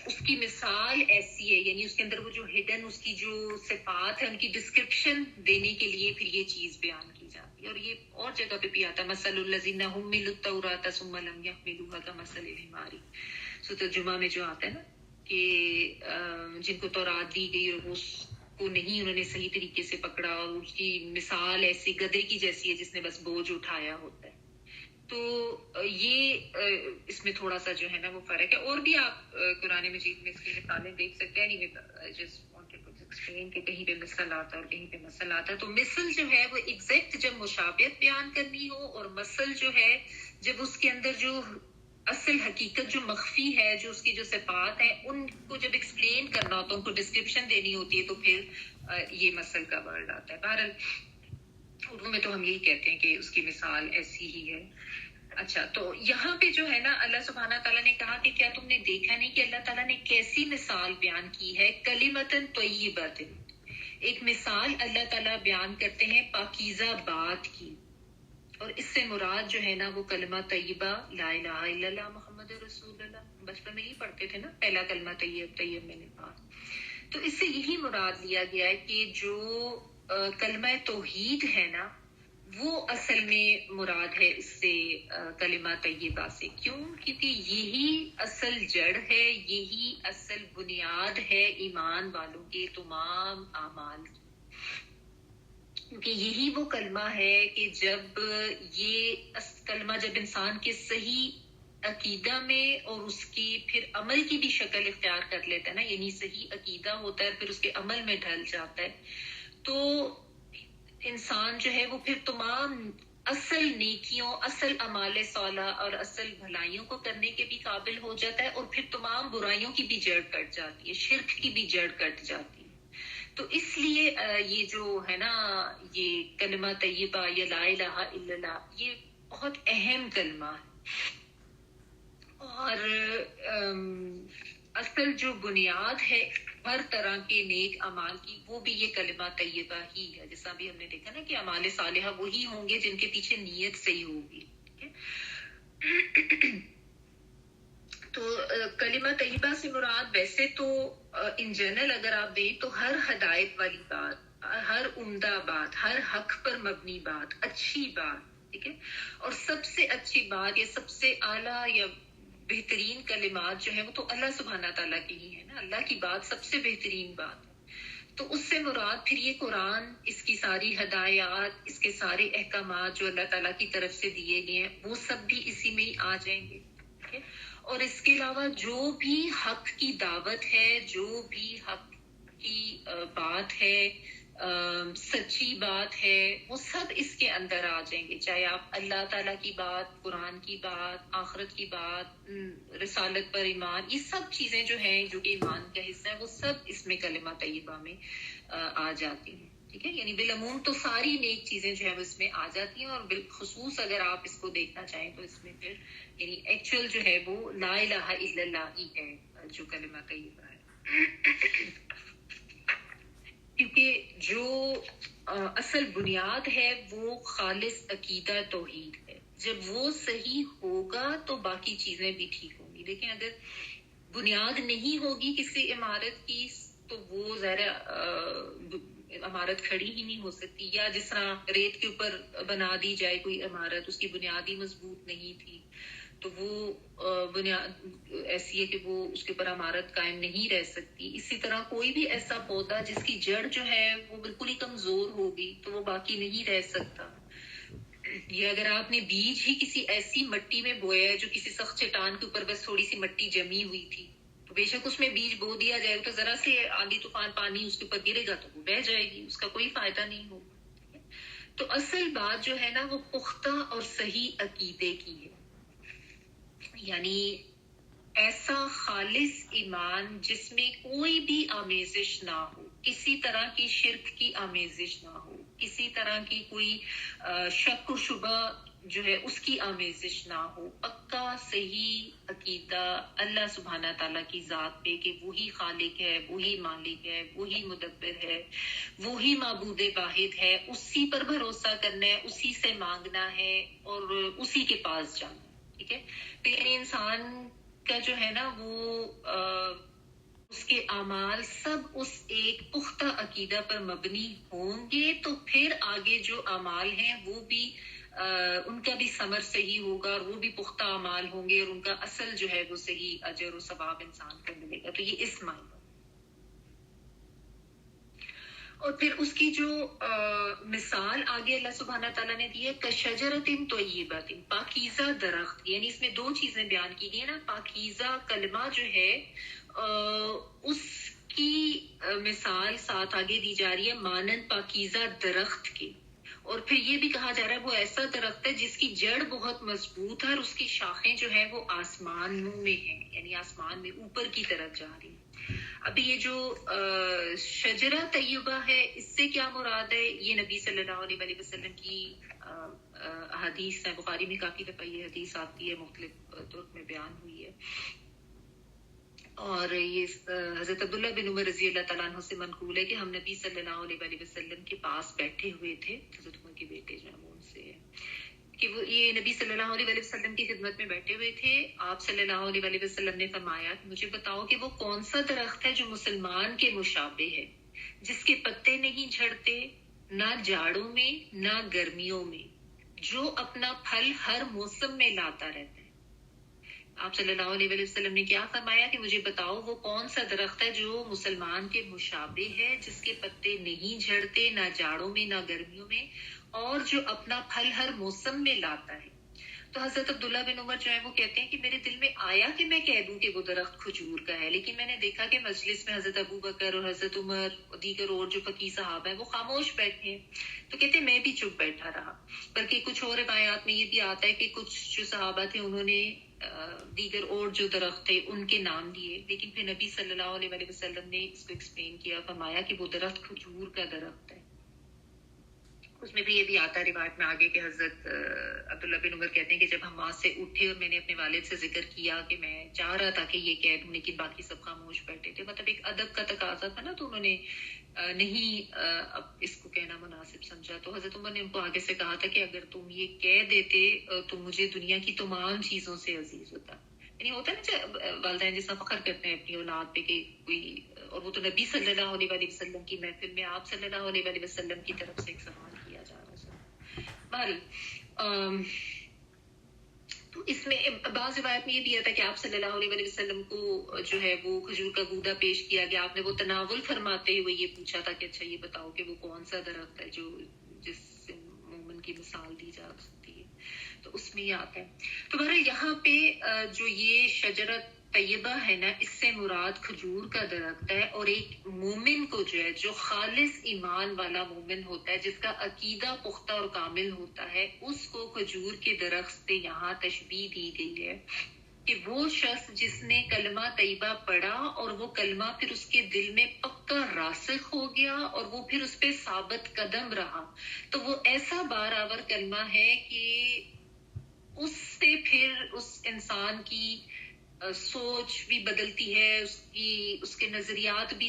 اس کی مثال ایسی ہے، یعنی اس کے اندر وہ جو ہڈن اس کی جو صفات ہے ان کی ڈسکرپشن دینے کے لیے پھر یہ چیز بیان کی جاتی ہے۔ اور یہ اور جگہ پہ بھی آتا ہے، مثل الذین حملوا التوراۃ ثم لم یحملوها کمثل الحمار، سورۃ الجمعہ میں جو آتا ہے نا کہ جن کو تورات دی گئی اور اس کو نہیں انہوں نے صحیح طریقے سے پکڑا، اور اس کی مثال ایسی گدھے کی جیسی ہے جس نے بس بوجھ اٹھایا ہوتا ہے۔ تو یہ اس میں تھوڑا سا جو ہے نا وہ فرق ہے، اور بھی آپ قرآن مجید میں اس کی مثالیں دیکھ سکتے ہیں، نہیں کہ کہیں پہ مثل آتا ہے اور کہیں پہ مثل آتا ہے۔ تو مثل جو ہے وہ ایگزیکٹ جب مشابہت بیان کرنی ہو، اور مثل جو ہے جب اس کے اندر جو اصل حقیقت جو مخفی ہے، جو اس کی جو صفات ہیں ان کو جب ایکسپلین کرنا ہوتا ہے، ان کو ڈسکرپشن دینی ہوتی ہے، تو پھر یہ مثل کا ورڈ آتا ہے۔ بہرحال اردو میں تو ہم یہی کہتے ہیں کہ اس کی مثال ایسی ہی ہے۔ اچھا، تو یہاں پہ جو ہے نا اللہ سبحانہ تعالیٰ نے کہا کہ کیا تم نے دیکھا نہیں کہ اللہ تعالیٰ نے کیسی مثال بیان کی ہے، کلمۃ طیبۃ، ایک مثال اللہ تعالیٰ بیان کرتے ہیں پاکیزہ بات کی، اور اس سے مراد جو ہے نا وہ کلمہ طیبہ لا الہ الا اللہ محمد رسول اللہ، بچپن میں ہی پڑھتے تھے نا پہلا کلمہ طیب طیب میں نے کہا، تو اس سے یہی مراد لیا گیا ہے کہ جو کلمہ توحید ہے نا وہ اصل میں مراد ہے اس سے کلمہ طیبہ سے۔ کیوں؟ کیونکہ یہی اصل جڑ ہے، یہی اصل بنیاد ہے ایمان والوں کے تمام اعمال کی، کیونکہ یہی وہ کلمہ ہے کہ جب یہ کلمہ جب انسان کے صحیح عقیدہ میں اور اس کی پھر عمل کی بھی شکل اختیار کر لیتا ہے نا، یعنی صحیح عقیدہ ہوتا ہے پھر اس کے عمل میں ڈھل جاتا ہے، تو انسان جو ہے وہ پھر تمام اصل نیکیوں، اصل اعمال صالحہ اور اصل بھلائیوں کو کرنے کے بھی قابل ہو جاتا ہے، اور پھر تمام برائیوں کی بھی جڑ کٹ جاتی ہے، شرک کی بھی جڑ کٹ جاتی ہے۔ تو اس لیے یہ جو ہے نا یہ کلمہ طیبہ یا لا الہ الا اللہ یہ بہت اہم کلمہ ہے، اور اصل جو بنیاد ہے ہر طرح کے نیک اعمال کی وہ بھی یہ کلمہ طیبہ ہی ہے، جیسا بھی ہم نے دیکھا نا کہ اعمال صالحہ وہی ہوں گے جن کے پیچھے نیت صحیح ہوگی، ٹھیک ہے؟ تو کلمہ طیبہ سے مراد ویسے تو ان جنرل اگر آپ دیں تو ہر ہدایت والی بات، ہر عمدہ بات، ہر حق پر مبنی بات، اچھی بات، ٹھیک ہے؟ اور سب سے اچھی بات یا سب سے اعلیٰ یا بہترین کلمات جو ہیں وہ تو اللہ سبحانہ تعالیٰ کی ہی ہے نا، اللہ کی بات سب سے بہترین بات ہے۔ تو اس سے مراد پھر یہ قرآن، اس کی ساری ہدایات، اس کے سارے احکامات جو اللہ تعالیٰ کی طرف سے دیے گئے ہیں وہ سب بھی اسی میں ہی آ جائیں گے، ٹھیک ہے؟ اور اس کے علاوہ جو بھی حق کی دعوت ہے، جو بھی حق کی بات ہے، سچی بات ہے، وہ سب اس کے اندر آ جائیں گے، چاہے آپ اللہ تعالیٰ کی بات، قرآن کی بات، آخرت کی بات، رسالت پر ایمان، یہ سب چیزیں جو ہیں جو کہ ایمان کا حصہ ہے وہ سب اس میں کلمہ طیبہ میں آ جاتی ہیں، ٹھیک ہے؟ یعنی بالعموم تو ساری نیک چیزیں جو ہیں وہ اس میں آ جاتی ہیں، اور بالخصوص اگر آپ اس کو دیکھنا چاہیں تو اس میں پھر یعنی ایکچوئل جو ہے وہ لا الہ الا اللہ ہی ہے جو کلمہ طیبہ ہے۔ کیونکہ جو اصل بنیاد ہے وہ خالص عقیدہ توحید ہے. جب وہ صحیح ہوگا تو باقی چیزیں بھی ٹھیک ہوں گی. لیکن اگر بنیاد نہیں ہوگی کسی عمارت کی تو وہ ظاہر عمارت کھڑی ہی نہیں ہو سکتی. یا جس طرح ریت کے اوپر بنا دی جائے کوئی عمارت، اس کی بنیاد ہی مضبوط نہیں تھی تو وہ بنیاد ایسی ہے کہ وہ اس کے اوپر عمارت قائم نہیں رہ سکتی. اسی طرح کوئی بھی ایسا پودا جس کی جڑ جو ہے وہ بالکل ہی کمزور ہوگی تو وہ باقی نہیں رہ سکتا. یا اگر آپ نے بیج ہی کسی ایسی مٹی میں بویا ہے جو کسی سخت چٹان کے اوپر بس تھوڑی سی مٹی جمی ہوئی تھی، تو بے شک اس میں بیج بو دیا جائے تو ذرا سے آندھی طوفان پانی اس کے اوپر گرے گا تو وہ بہہ جائے گی، اس کا کوئی فائدہ نہیں ہوگا. تو اصل بات جو ہے نا وہ پختہ اور صحیح عقیدے کی ہے. یعنی ایسا خالص ایمان جس میں کوئی بھی آمیزش نہ ہو، کسی طرح کی شرک کی آمیزش نہ ہو، کسی طرح کی کوئی شک و شبہ جو ہے اس کی آمیزش نہ ہو. پکا صحیح عقیدہ اللہ سبحانہ تعالیٰ کی ذات پہ کہ وہی خالق ہے، وہی مالک ہے، وہی مدبر ہے، وہی معبود واحد ہے. اسی پر بھروسہ کرنا ہے، اسی سے مانگنا ہے اور اسی کے پاس جانا. ٹھیک ہے. تو یعنی انسان کا جو ہے نا وہ اس کے اعمال سب اس ایک پختہ عقیدہ پر مبنی ہوں گے تو پھر آگے جو اعمال ہیں وہ بھی ان کا بھی ثمر صحیح ہوگا اور وہ بھی پختہ اعمال ہوں گے اور ان کا اصل جو ہے وہ صحیح اجر و ثواب انسان کو ملے گا. تو یہ اس معنی. اور پھر اس کی جو مثال آگے اللہ سبحانہ تعالیٰ نے دی ہے کشجرۃ طیبۃ، پاکیزہ درخت. یعنی اس میں دو چیزیں بیان کی گئی ہیں نا. پاکیزہ کلمہ جو ہے اس کی مثال ساتھ آگے دی جا رہی ہے مانند پاکیزہ درخت کی. اور پھر یہ بھی کہا جا رہا ہے وہ ایسا درخت ہے جس کی جڑ بہت مضبوط ہے اور اس کی شاخیں جو ہیں وہ آسمان میں ہیں، یعنی آسمان میں اوپر کی طرف جا رہی ہیں. ابھی یہ جو شجرہ طیبہ ہے اس سے کیا مراد ہے؟ یہ نبی صلی اللہ علیہ وسلم کی حدیث ہے. بخاری میں کافی دفعہ یہ حدیث آتی ہے، مختلف طرق میں بیان ہوئی ہے. اور یہ حضرت عبداللہ بن عمر رضی اللہ تعالیٰ عنہ سے منقول ہے کہ ہم نبی صلی اللہ علیہ وسلم کے پاس بیٹھے ہوئے تھے. حضرت عمر کے بیٹے جو ہیں وہ ان سے ہے کہ وہ یہ نبی صلی اللہ علیہ وسلم کی خدمت میں بیٹھے ہوئے تھے. آپ صلی اللہ علیہ وسلم نے فرمایا کہ مجھے بتاؤ کہ وہ کون سا درخت ہے جو مسلمان کے مشابہ ہے، جس کے پتے نہیں جھڑتے نہ جاڑوں میں نہ گرمیوں میں، جو اپنا پھل ہر موسم میں لاتا رہتا ہے. آپ صلی اللہ علیہ وسلم نے کیا فرمایا کہ مجھے بتاؤ وہ کون سا درخت ہے جو مسلمان کے مشابہ ہے، جس کے پتے نہیں جھڑتے نہ جاڑوں میں نہ گرمیوں میں، اور جو اپنا پھل ہر موسم میں لاتا ہے. تو حضرت عبداللہ بن عمر جو ہے وہ کہتے ہیں کہ میرے دل میں آیا کہ میں کہہ دوں کہ وہ درخت کھجور کا ہے، لیکن میں نے دیکھا کہ مجلس میں حضرت ابو بکر اور حضرت عمر اور دیگر اور جو فقیہ صحابہ ہیں وہ خاموش بیٹھے ہیں. تو کہتے ہیں میں بھی چپ بیٹھا رہا. بلکہ کچھ اور روایات میں یہ بھی آتا ہے کہ کچھ جو صحابہ تھے انہوں نے دیگر اور جو درخت تھے ان کے نام لیے، لیکن پھر نبی صلی اللہ علیہ وسلم نے اس کو ایکسپلین کیا، فرمایا کہ وہ درخت کھجور کا درخت ہے. اس میں بھی یہ بھی آتا ہے روایت میں آگے کہ حضرت عبداللہ بن عمر کہتے ہیں کہ جب ہم وہاں سے اٹھے اور میں نے اپنے والد سے ذکر کیا کہ میں چاہ رہا تھا کہ یہ کہہ دوں لیکن باقی سب خاموش بیٹھے تھے. مطلب ایک ادب کا تقاضا تھا نا، تو انہوں نے نہیں اب اس کو کہنا مناسب سمجھا. تو حضرت عمر نے ان کو آگے سے کہا تھا کہ اگر تم یہ کہہ دیتے تو مجھے دنیا کی تمام چیزوں سے عزیز ہوتا. یعنی ہوتا ہے نا والدین جس طرح فخر کرتے ہیں اپنی اولاد پہ کہ کوئی، اور وہ تو نبی صلی اللہ علیہ وسلم کی محفل میں آپ صلی اللہ علیہ وسلم کی طرف سے ایک سوال کیا جا رہا ہے. تو اس میں بعض روایت میں یہ بھی آتا ہے کہ آپ صلی اللہ علیہ وسلم کو جو ہے وہ کھجور کا گودا پیش کیا گیا. آپ نے وہ تناول فرماتے ہوئے یہ پوچھا تھا کہ اچھا یہ بتاؤ کہ وہ کون سا درخت ہے جو جس سے مومن کی مثال دی جا سکتی ہے. تو اس میں یہ آتا ہے. تو بہرحال یہاں پہ جو یہ شجرت طیبہ ہے نا، اس سے مراد کھجور کا درخت ہے. اور ایک مومن کو جو ہے جو خالص ایمان والا مومن ہوتا ہے، جس کا عقیدہ پختہ اور کامل ہوتا ہے، اس کو کھجور کے درخت سے یہاں تشبیہ دی گئی ہے کہ وہ شخص جس نے کلمہ طیبہ پڑھا اور وہ کلمہ پھر اس کے دل میں پکا راسخ ہو گیا اور وہ پھر اس پہ ثابت قدم رہا، تو وہ ایسا بارآور کلمہ ہے کہ اس سے پھر اس انسان کی سوچ بھی بدلتی ہے، اس کے نظریات بھی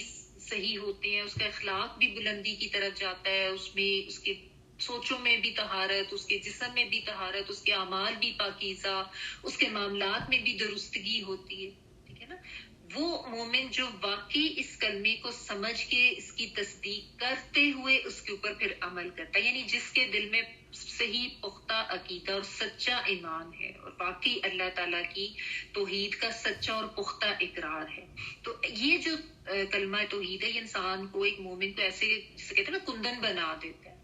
صحیح ہوتے ہیں, اس کا اخلاق بھی بلندی کی طرف جاتا ہے, اس میں اس کے سوچوں میں بھی طہارت, اس کے جسم میں بھی طہارت, اس کے اعمال بھی پاکیزہ, اس کے معاملات میں بھی درستگی ہوتی ہے. ٹھیک ہے نا. وہ مومن جو واقعی اس کلمے کو سمجھ کے اس کی تصدیق کرتے ہوئے اس کے اوپر پھر عمل کرتا ہے, یعنی جس کے دل میں صحیح پختہ عقیدہ اور سچا ایمان ہے اور واقعی اللہ تعالیٰ کی توحید کا سچا اور پختہ اقرار ہے. تو یہ جو کلمہ توحید ہے, یہ انسان کو, ایک مومن کو ایسے جسے کہتے ہیں نا کندن بنا دیتا ہے.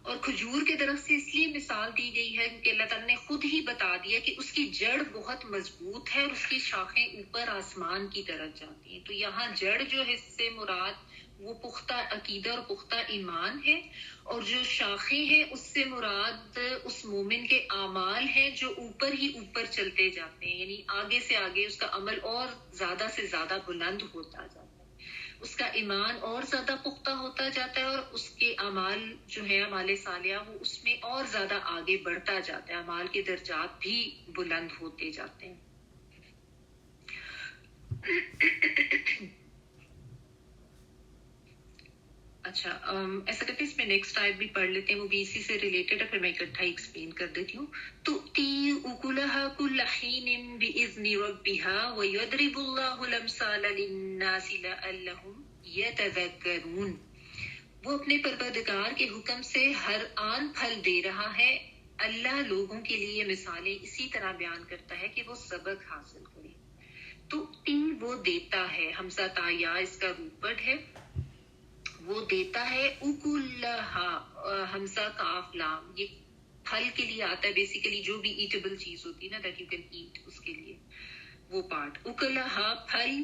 اور کھجور کے درخت سے اس لیے مثال دی گئی ہے کیونکہ اللہ تعالیٰ نے خود ہی بتا دیا کہ اس کی جڑ بہت مضبوط ہے اور اس کی شاخیں اوپر آسمان کی طرف جاتی ہیں. تو یہاں جڑ جو ہے اس سے مراد وہ پختہ عقیدہ اور پختہ ایمان ہے, اور جو شاخیں ہیں اس سے مراد اس مومن کے اعمال ہیں جو اوپر ہی اوپر چلتے جاتے ہیں, یعنی آگے سے آگے اس کا عمل اور زیادہ سے زیادہ بلند ہوتا جاتا ہے, اس کا ایمان اور زیادہ پختہ ہوتا جاتا ہے, اور اس کے اعمال جو ہے اعمال صالحہ وہ اس میں اور زیادہ آگے بڑھتا جاتا ہے, اعمال کے درجات بھی بلند ہوتے جاتے ہیں. اچھا, ایسا کرتے ہیں اس میں نیکسٹ آیت بھی پڑھ لیتے ہیں, وہ بھی اسی سے ریلیٹڈ ہے, پھر میں اکٹھا ایکسپلین کر دیتی ہوں. تُؤْتِي أُكُلَهَا كُلَّ حِينٍ بِإِذْنِ رَبِّهَا وَيَضْرِبُ اللَّهُ الْأَمْثَالَ لِلنَّاسِ لَعَلَّهُمْ يَتَذَكَّرُونَ. وہ اپنے پروردگار کے حکم سے ہر آن پھل دے رہا ہے, اللہ لوگوں کے لیے مثالیں اسی طرح بیان کرتا ہے کہ وہ سبق حاصل کریں. تو وہ دیتا ہے, حمزہ تا یا اس کا روٹ ورڈ ہے, وہ دیتا ہے. اکلہا, حمزہ کاف لام, یہ پھل کے لیے آتا ہے بیسیکلی, جو بھی ایٹیبل چیز ہوتی ہے نا دیٹ یو کین ایٹ, اس کے لیے وہ پارٹ. اکلہا پھل,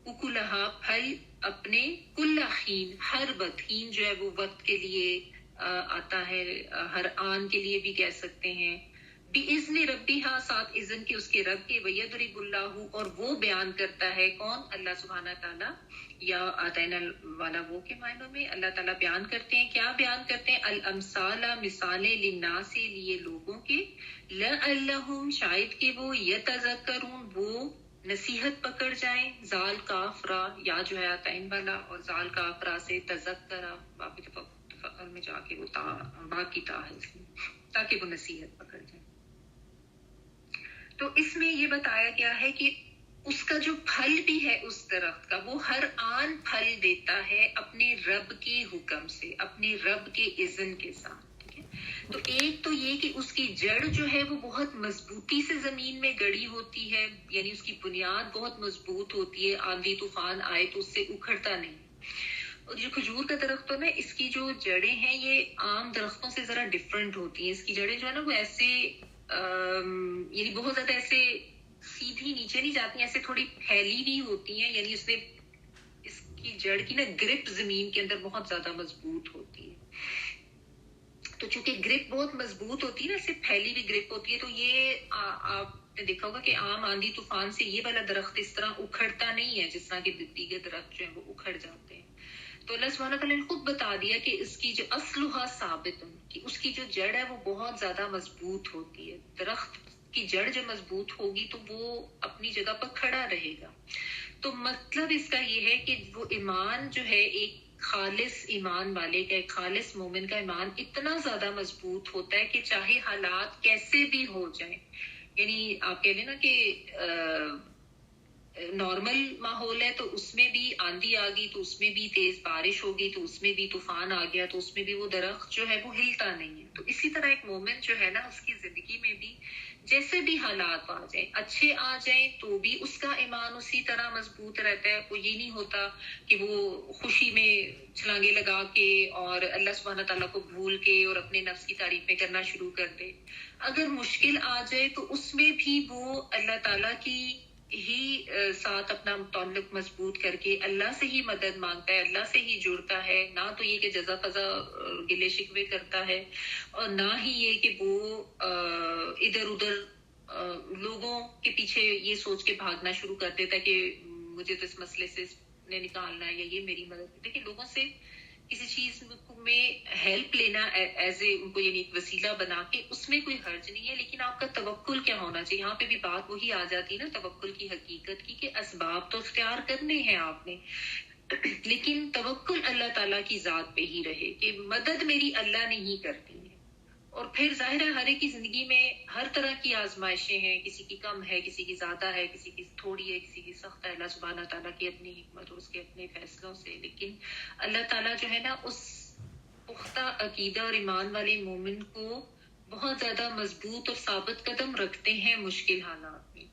اکلہا پھل اپنے, کل حین ہر وقت, حین جو ہے وہ وقت کے لیے آتا ہے, ہر آن کے لیے بھی کہہ سکتے ہیں. بِإِذْنِ رَبِّهَا, ساتھ اذن کے اس کے رب کے. وَيَضْرِبُ اللَّهُ, اور وہ بیان کرتا ہے کون, اللہ سبحانہ تعالیٰ, یا آتینا والا وہ کے معنوں میں اللہ تعالیٰ بیان کرتے ہیں. کیا بیان کرتے ہیں, الامثال مثالیں, للناس لیے لوگوں کے, لعلہم شاید کہ وہ, یتذکرون وہ نصیحت پکڑ جائیں. زال کاف را, یا جو ہے آتین والا, اور زال کاف را سے تذکرہ, باقی تفکر میں جا کے وہ تا, باقی تا ہے اس میں, تاکہ وہ نصیحت پکڑ جائیں. تو اس میں یہ بتایا گیا ہے کہ اس کا جو پھل بھی ہے اس درخت کا, وہ ہر آن پھل دیتا ہے اپنے رب کے حکم سے, اپنے رب کے اذن کے ساتھ. ٹھیک ہے. تو ایک تو یہ کہ اس کی جڑ جو ہے وہ بہت مضبوطی سے زمین میں گڑی ہوتی ہے, یعنی اس کی بنیاد بہت مضبوط ہوتی ہے, آندھی طوفان آئے تو اس سے اکھڑتا نہیں. اور جو کھجور کا درخت ہے نا, اس کی جو جڑیں ہیں یہ عام درختوں سے ذرا ڈفرینٹ ہوتی ہیں. اس کی جڑیں جو ہے نا وہ ایسے یعنی بہت زیادہ ایسے سیدھی نیچے نہیں جاتی ہیں, ایسے تھوڑی پھیلی ہوئی ہوتی ہیں, یعنی اس کی جڑ کی نا گرپ زمین کے اندر بہت زیادہ مضبوط ہوتی ہے. تو چونکہ گرپ بہت مضبوط ہوتی ہے نا, اسے پھیلی ہوئی گرپ ہوتی ہے, تو یہ آپ نے دیکھا ہوگا کہ عام آندھی طوفان سے یہ والا درخت اس طرح اکھڑتا نہیں ہے جس طرح کہ دیگر درخت جو ہیں وہ اکھڑ جاتے ہیں. تو اللہ سبحانہ تعالیٰ نے خود بتا دیا کہ اس کی جو اصلها ثابت, کہ اس کی جو جڑ ہے وہ بہت زیادہ مضبوط ہوتی ہے. درخت کی جڑ جب مضبوط ہوگی تو وہ اپنی جگہ پر کھڑا رہے گا. تو مطلب اس کا یہ ہے کہ وہ ایمان جو ہے, ایک خالص ایمان والے کا, ایک خالص مومن کا ایمان اتنا زیادہ مضبوط ہوتا ہے کہ چاہے حالات کیسے بھی ہو جائیں, یعنی آپ کہہ لیں نا کہ نارمل ماحول ہے تو اس میں بھی آندھی آ گئی, تو اس میں بھی تیز بارش ہوگی, تو اس میں بھی طوفان آ گیا, تو اس میں بھی وہ درخت جو ہے وہ ہلتا نہیں ہے. تو اسی طرح ایک مومن جو ہے نا, اس کی زندگی میں بھی جیسے بھی حالات آ جائیں, اچھے آ جائیں تو بھی اس کا ایمان اسی طرح مضبوط رہتا ہے. وہ یہ نہیں ہوتا کہ وہ خوشی میں چھلانگے لگا کے اور اللہ سبحانہ تعالیٰ کو بھول کے اور اپنے نفس کی تعریفیں کرنا شروع کر دے. اگر مشکل آ جائے تو اس میں بھی وہ اللہ تعالیٰ کی ہی ساتھ اپنا تعلق مضبوط کر کے اللہ سے ہی مدد مانگتا ہے, اللہ سے ہی جڑتا ہے. نہ تو یہ کہ جزا فضا گلے شکوے کرتا ہے, اور نہ ہی یہ کہ وہ ادھر ادھر لوگوں کے پیچھے یہ سوچ کے بھاگنا شروع کر دیتا ہے کہ مجھے تو اس مسئلے سے نے نکالنا ہے, یا یہ میری مدد. دیکھیں, لوگوں سے کسی چیز میں ہیلپ لینا ایز اے ان کو یعنی ایک وسیلہ بنا کے, اس میں کوئی حرج نہیں ہے. لیکن آپ کا توکل کیا ہونا چاہیے, یہاں پہ بھی بات وہی آ جاتی ہے نا توکل کی حقیقت کی, کہ اسباب تو اختیار کرنے ہیں آپ نے, لیکن توکل اللہ تعالیٰ کی ذات پہ ہی رہے کہ مدد میری اللہ نے ہی کرتی ہے. اور پھر ظاہر ہے ہر ایک کی زندگی میں ہر طرح کی آزمائشیں ہیں, کسی کی کم ہے, کسی کی زیادہ ہے, کسی کی تھوڑی ہے, کسی کی سخت ہے. اللہ سبحانہ تعالیٰ کی اپنی حکمت اور اس کے اپنے فیصلوں سے, لیکن اللہ تعالیٰ جو ہے نا اس پختہ عقیدہ اور ایمان والے مومن کو بہت زیادہ مضبوط اور ثابت قدم رکھتے ہیں مشکل حالات میں,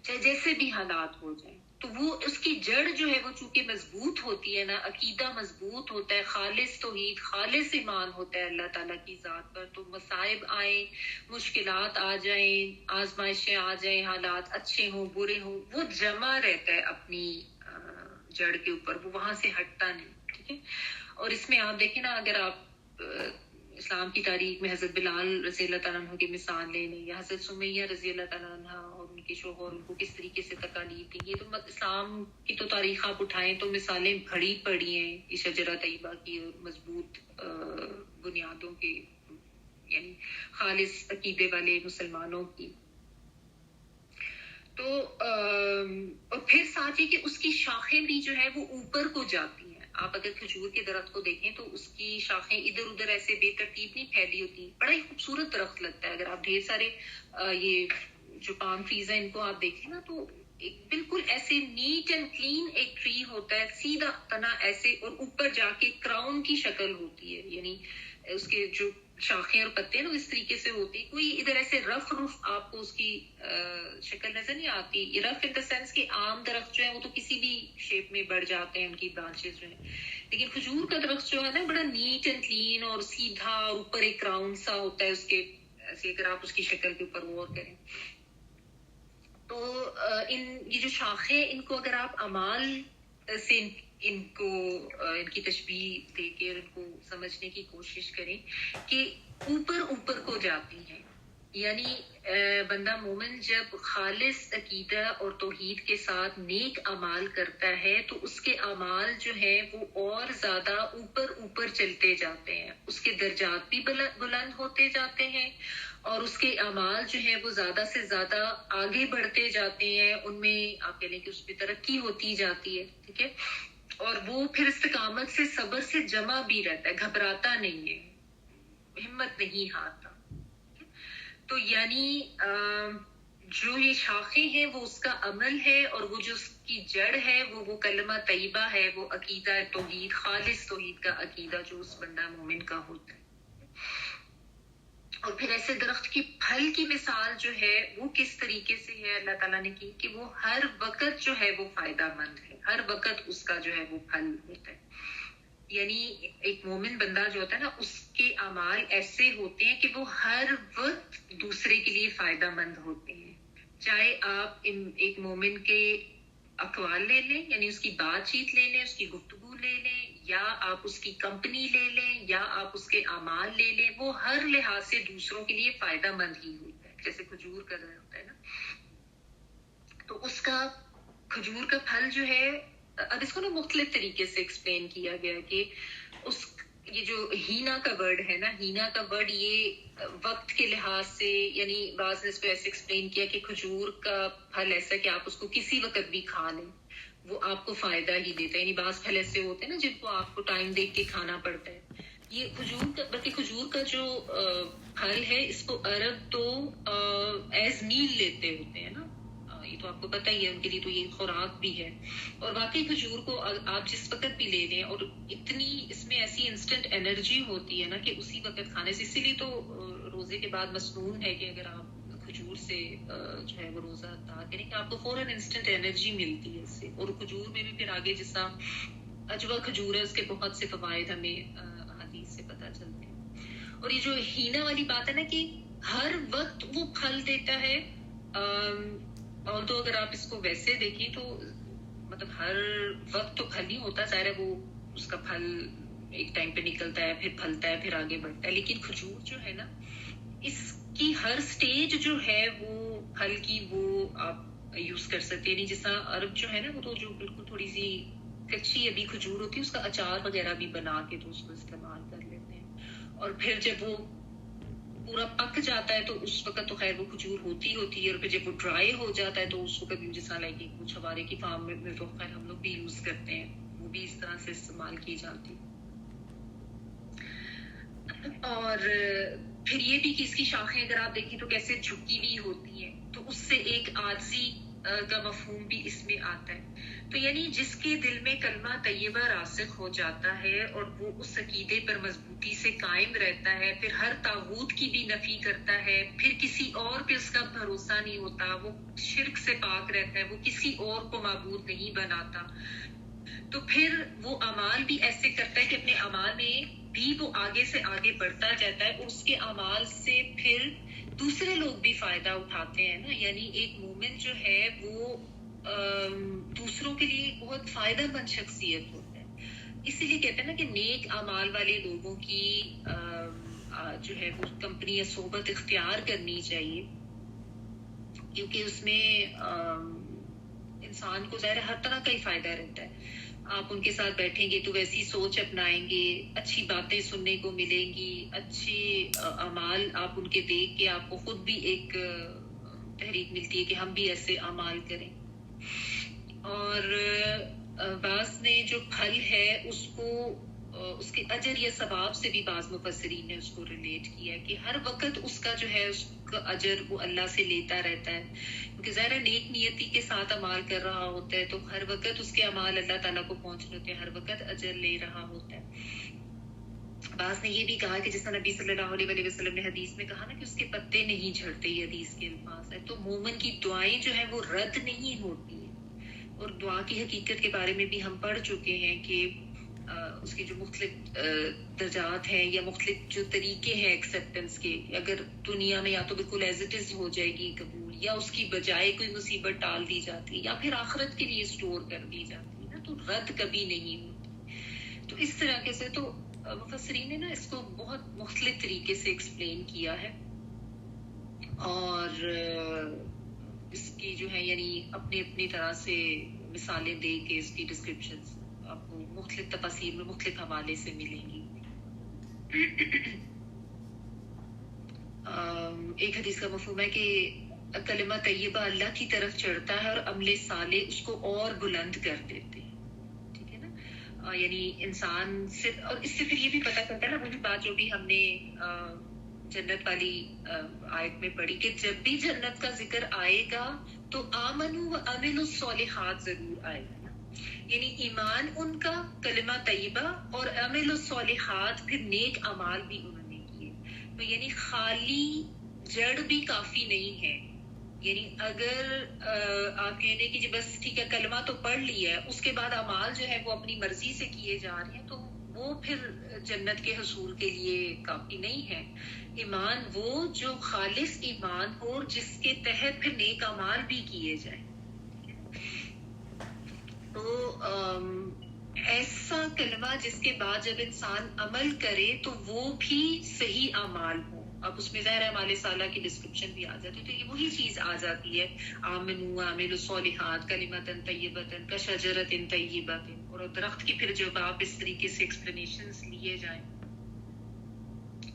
چاہے جیسے بھی حالات ہو جائیں. تو وہ اس کی جڑ جو ہے وہ چونکہ مضبوط ہوتی ہے نا, عقیدہ مضبوط ہوتا ہے, خالص توحید خالص ایمان ہوتا ہے اللہ تعالیٰ کی ذات پر, تو مصائب آئیں, مشکلات آ جائیں, آزمائشیں آ جائیں, حالات اچھے ہوں برے ہوں, وہ جمع رہتا ہے اپنی جڑ کے اوپر, وہ وہاں سے ہٹتا نہیں. ٹھیک ہے. اور اس میں آپ دیکھیں نا, اگر آپ اسلام کی تاریخ میں حضرت بلال رضی اللہ تعالیٰ عنہ کی مثال لے لیں, یا حضرت سمیہ رضی اللہ تعالیٰ عنہ اور ان کے شوہر ان کو کس طریقے سے تکالیف دیں, یہ تو اسلام کی تو تاریخ آپ اٹھائیں تو مثالیں بھری پڑی ہیں اس شجرہ طیبہ کی, اور مضبوط بنیادوں کے, یعنی خالص عقیدے والے مسلمانوں کی. تو اور پھر ساتھ ہی کہ اس کی شاخیں بھی جو ہے وہ اوپر کو جاتی ہیں. آپ اگر کھجور کے درخت کو دیکھیں تو اس کی شاخیں ادھر ادھر ایسے بے ترتیب نہیں پھیلی ہوتی, بڑا ہی خوبصورت درخت لگتا ہے. اگر آپ ڈھیر سارے یہ جو پام ٹریز ہیں ان کو آپ دیکھیں نا, تو ایک بالکل ایسے نیٹ اینڈ کلین ایک ٹری ہوتا ہے, سیدھا تنا ایسے, اور اوپر جا کے کراؤن کی شکل ہوتی ہے, یعنی اس کے جو شاخیں اور پتے نا اس طریقے سے ہوتی, کوئی ادھر ایسے رف آپ کو اس کی شکل نظر نہیں آتی. یہ رف ان دا سینس کہ عام درخت جو ہے وہ تو کسی بھی شیپ میں بڑھ جاتے ہیں ان کی برانچز جو ہیں, لیکن کھجور کا درخت جو ہے نا بڑا نیٹ اینڈ کلین اور سیدھا, اور اوپر ایک کراؤن سا ہوتا ہے اس کے, ایسے اگر آپ اس کی شکل کے اوپر غور کریں تو یہ جو شاخیں, ان کو اگر آپ اعمال سے ان کی تشبیہ دے کے ان کو سمجھنے کی کوشش کریں کہ اوپر اوپر کو جاتی ہیں, یعنی بندہ مومن جب خالص عقیدہ اور توحید کے ساتھ نیک اعمال کرتا ہے تو اس کے اعمال جو ہیں وہ اور زیادہ اوپر اوپر چلتے جاتے ہیں, اس کے درجات بھی بلند ہوتے جاتے ہیں, اور اس کے اعمال جو ہیں وہ زیادہ سے زیادہ آگے بڑھتے جاتے ہیں, ان میں آپ کہہ لیں کہ اس میں ترقی ہوتی جاتی ہے. ٹھیک ہے. اور وہ پھر استقامت سے صبر سے جمع بھی رہتا ہے, گھبراتا نہیں ہے, ہمت نہیں ہارتا. تو یعنی جو یہ شاخیں ہیں وہ اس کا عمل ہے, اور وہ جو اس کی جڑ ہے وہ کلمہ طیبہ ہے, وہ عقیدہ توحید, خالص توحید کا عقیدہ جو اس بندہ مومن کا ہوتا ہے. اور پھر ایسے درخت کی پھل کی مثال جو ہے وہ کس طریقے سے ہے اللہ تعالیٰ نے کی, کہ وہ ہر وقت جو ہے وہ فائدہ مند ہے, ہر وقت اس کا جو ہے وہ پھل ہوتا ہے. یعنی ایک مومن بندہ جو ہوتا ہے نا, اس کے اعمال ایسے ہوتے ہیں کہ وہ ہر وقت دوسرے کے لیے فائدہ مند ہوتے ہیں. چاہے آپ ایک مومن کے اقوال لے لیں, یعنی اس کی بات چیت لے لیں, اس کی گفتگو لے لیں, یا آپ اس کی کمپنی لے لیں, یا آپ اس کے اعمال لے لیں, وہ ہر لحاظ سے دوسروں کے لیے فائدہ مند ہی ہوتا ہے. جیسے کھجور کا درخت ہوتا ہے نا, تو اس کا کھجور کا پھل جو ہے, اب اس کو نا مختلف طریقے سے ایکسپلین کیا گیا کہ یہ جو ہینا کا ورڈ ہے نا, ہینا کا ورڈ یہ وقت کے لحاظ سے, یعنی بعض نے اس کو ایسے ایکسپلین کیا کہ کھجور کا پھل ایسا کہ آپ اس کو کسی وقت بھی کھا لیں, وہ آپ کو فائدہ ہی دیتا ہے. یعنی بعض پھل ایسے ہوتے ہیں نا جن کو آپ کو ٹائم دیکھ کے کھانا پڑتا ہے. یہ کھجور کا, بلکہ کھجور کا جو پھل ہے اس کو عرب تو ایز میل لیتے ہوتے ہیں نا, یہ تو آپ کو پتہ ہی ہے, ان کے لیے تو یہ خوراک بھی ہے. اور واقعی کھجور کو آپ جس وقت بھی لے لیں, اور اتنی اس میں ایسی انسٹنٹ انرجی ہوتی ہے نا کہ اسی وقت کھانے سے, اسی لیے تو روزے کے بعد مسنون ہے کہ اگر آپ کھجور سے جو ہے وہ روزہ ادا کریں کہ آپ کو فوراً انسٹنٹ انرجی ملتی ہے اس سے. اور کھجور میں بھی پھر آگے جس طرح اجوا کھجور ہے, اس کے بہت سے فوائد ہمیں حدیث سے پتہ چلتے ہیں. اور یہ جو ہینا والی بات ہے نا کہ ہر وقت وہ پھل دیتا ہے, اور تو اگر آپ اس کو ویسے دیکھیں تو مطلب ہر وقت تو پھل نہیں ہوتا, ظاہر ہے وہ اس کا پھل ایک ٹائم پہ نکلتا ہے, پھر پھلتا ہے, پھر آگے بڑھتا ہے. لیکن کھجور جو ہے نا, اس کی ہر سٹیج جو ہے وہ پھل کی وہ آپ یوز کر سکتے ہیں. نہیں جس طرح عرب جو ہے نا, وہ تو جو بالکل تھوڑی سی کچی ابھی کھجور ہوتی ہے, اس کا اچار وغیرہ بھی بنا کے تو اس کو استعمال کر لیتے ہیں. اور پھر جب وہ پورا پک جاتا ہے تو اس وقت تو خیر وہ کھجور ہوتی ہے، اور پھر جب وہ ڈرائی ہو جاتا ہے تو اس وقت جس طرح لائک وہ چھوارے کی فارم میں تو خیر ہم لوگ بھی یوز کرتے ہیں، وہ بھی اس طرح سے استعمال کی جاتی. اور پھر یہ بھی کہ اس کی شاخیں اگر آپ دیکھیں تو کیسے جھکی ہوئی ہوتی ہیں، تو اس سے ایک عاجزی کا مفہوم بھی اس میں آتا ہے. تو یعنی جس کے دل میں کلمہ طیبہ راسخ ہو جاتا ہے اور وہ اس عقیدے پر مضبوطی سے قائم رہتا ہے، پھر ہر طاغوت کی بھی نفی کرتا ہے، پھر کسی اور پہ اس کا بھروسہ نہیں ہوتا، وہ شرک سے پاک رہتا ہے، وہ کسی اور کو معبود نہیں بناتا، تو پھر وہ اعمال بھی ایسے کرتا ہے کہ اپنے اعمال میں بھی وہ آگے سے آگے بڑھتا جاتا ہے، اور اس کے اعمال سے پھر دوسرے لوگ بھی فائدہ اٹھاتے ہیں نا. یعنی ایک مومن جو ہے وہ دوسروں کے لیے بہت فائدہ مند شخصیت ہوتا ہے. اسی لیے کہتے ہیں نا کہ نیک اعمال والے لوگوں کی جو ہے وہ کمپنی یا صحبت اختیار کرنی چاہیے، کیونکہ اس میں انسان کو ظاہر ہر طرح کا ہی فائدہ رہتا ہے. آپ ان کے ساتھ بیٹھیں گے تو ویسی سوچ اپنائیں گے، اچھی باتیں سننے کو ملیں گی، اچھے اعمال آپ ان کے دیکھ کے آپ کو خود بھی ایک تحریک ملتی ہے کہ ہم بھی ایسے اعمال کریں. اور بعض نے جو پھل ہے اس کو اس کے اجر یا ثواب سے بھی بعض مفسرین نے اس کو ریلیٹ کیا کہ ہر وقت اس کا جو ہے اس کا اجر وہ اللہ سے لیتا رہتا ہے، کیونکہ ظاہر نیک نیتی کے ساتھ عمال کر رہا ہوتا ہے تو ہر وقت اس کے اعمال اللہ تعالیٰ کو پہنچ رہے ہوتے ہیں، ہر وقت اجر لے رہا ہوتا ہے. بعض نے یہ بھی کہا کہ جس طرح نبی صلی اللہ علیہ وسلم نے حدیث میں کہا نا کہ اس کے پتے نہیں جھڑتے، یہ حدیث کے الفاظ ہے. تو مومن کی دعائیں جو ہیں وہ رد نہیں ہوتی ہیں، اور دعا کی حقیقت کے بارے میں بھی ہم پڑھ چکے ہیں کہ اس کی جو مختلف درجات ہیں یا مختلف جو طریقے ہیں ایکسیپٹنس کے، اگر دنیا میں یا تو بالکل ایز اٹ از ہو جائے گی قبول، یا اس کی بجائے کوئی مصیبت ٹال دی جاتی ہے، یا پھر آخرت کے لیے اسٹور کر دی جاتی ہے نا، تو رد کبھی نہیں ہوتی. تو اس طرح سے تو مفسرین نے نا اس کو بہت مختلف طریقے سے ایکسپلین کیا ہے، اور اس کی جو ہے یعنی اپنی اپنی طرح سے مثالیں دے کے اس کی ڈسکرپشنز آپ کو مختلف تفاسیر میں مختلف حوالے سے ملیں گی. ایک حدیث کا مفہوم ہے کہ کلمہ طیبہ اللہ کی طرف چڑھتا ہے اور عمل صالح اس کو اور بلند کر دیتے ہیں. ٹھیک ہے نا، یعنی انسان سے، اور اس سے پھر یہ بھی پتہ چلتا ہے نا وہی بات جو بھی ہم نے جنت والی آیت میں پڑھی کہ جب بھی جنت کا ذکر آئے گا تو آمنوا و عملوا الصالحات ضرور آئے گا. یعنی ایمان ان کا، کلمہ طیبہ اور عمل الصالحات، پھر نیک اعمال بھی انہوں نے کیے. تو یعنی خالی جڑ بھی کافی نہیں ہے. یعنی اگر آپ کہہ دیں کہ جی بس ٹھیک ہے کلمہ تو پڑھ لیا ہے، اس کے بعد اعمال جو ہے وہ اپنی مرضی سے کیے جا رہے ہیں، تو وہ پھر جنت کے حصول کے لیے کافی نہیں ہے. ایمان وہ جو خالص ایمان ہو اور جس کے تحت پھر نیک اعمال بھی کیے جائیں. تو ایسا کلمہ جس کے بعد جب انسان عمل کرے تو وہ بھی صحیح اعمال ہو. اب اس میں ظاہر اعمال صالحہ کی ڈسکرپشن بھی آ جاتی ہے، تو یہ وہی چیز آ جاتی ہے، آمنوا وعملوا الصالحات کلمۃ طیبۃ کشجرۃ طیبۃ. اور درخت کی پھر جب آپ اس طریقے سے ایکسپلینیشنز لیے جائیں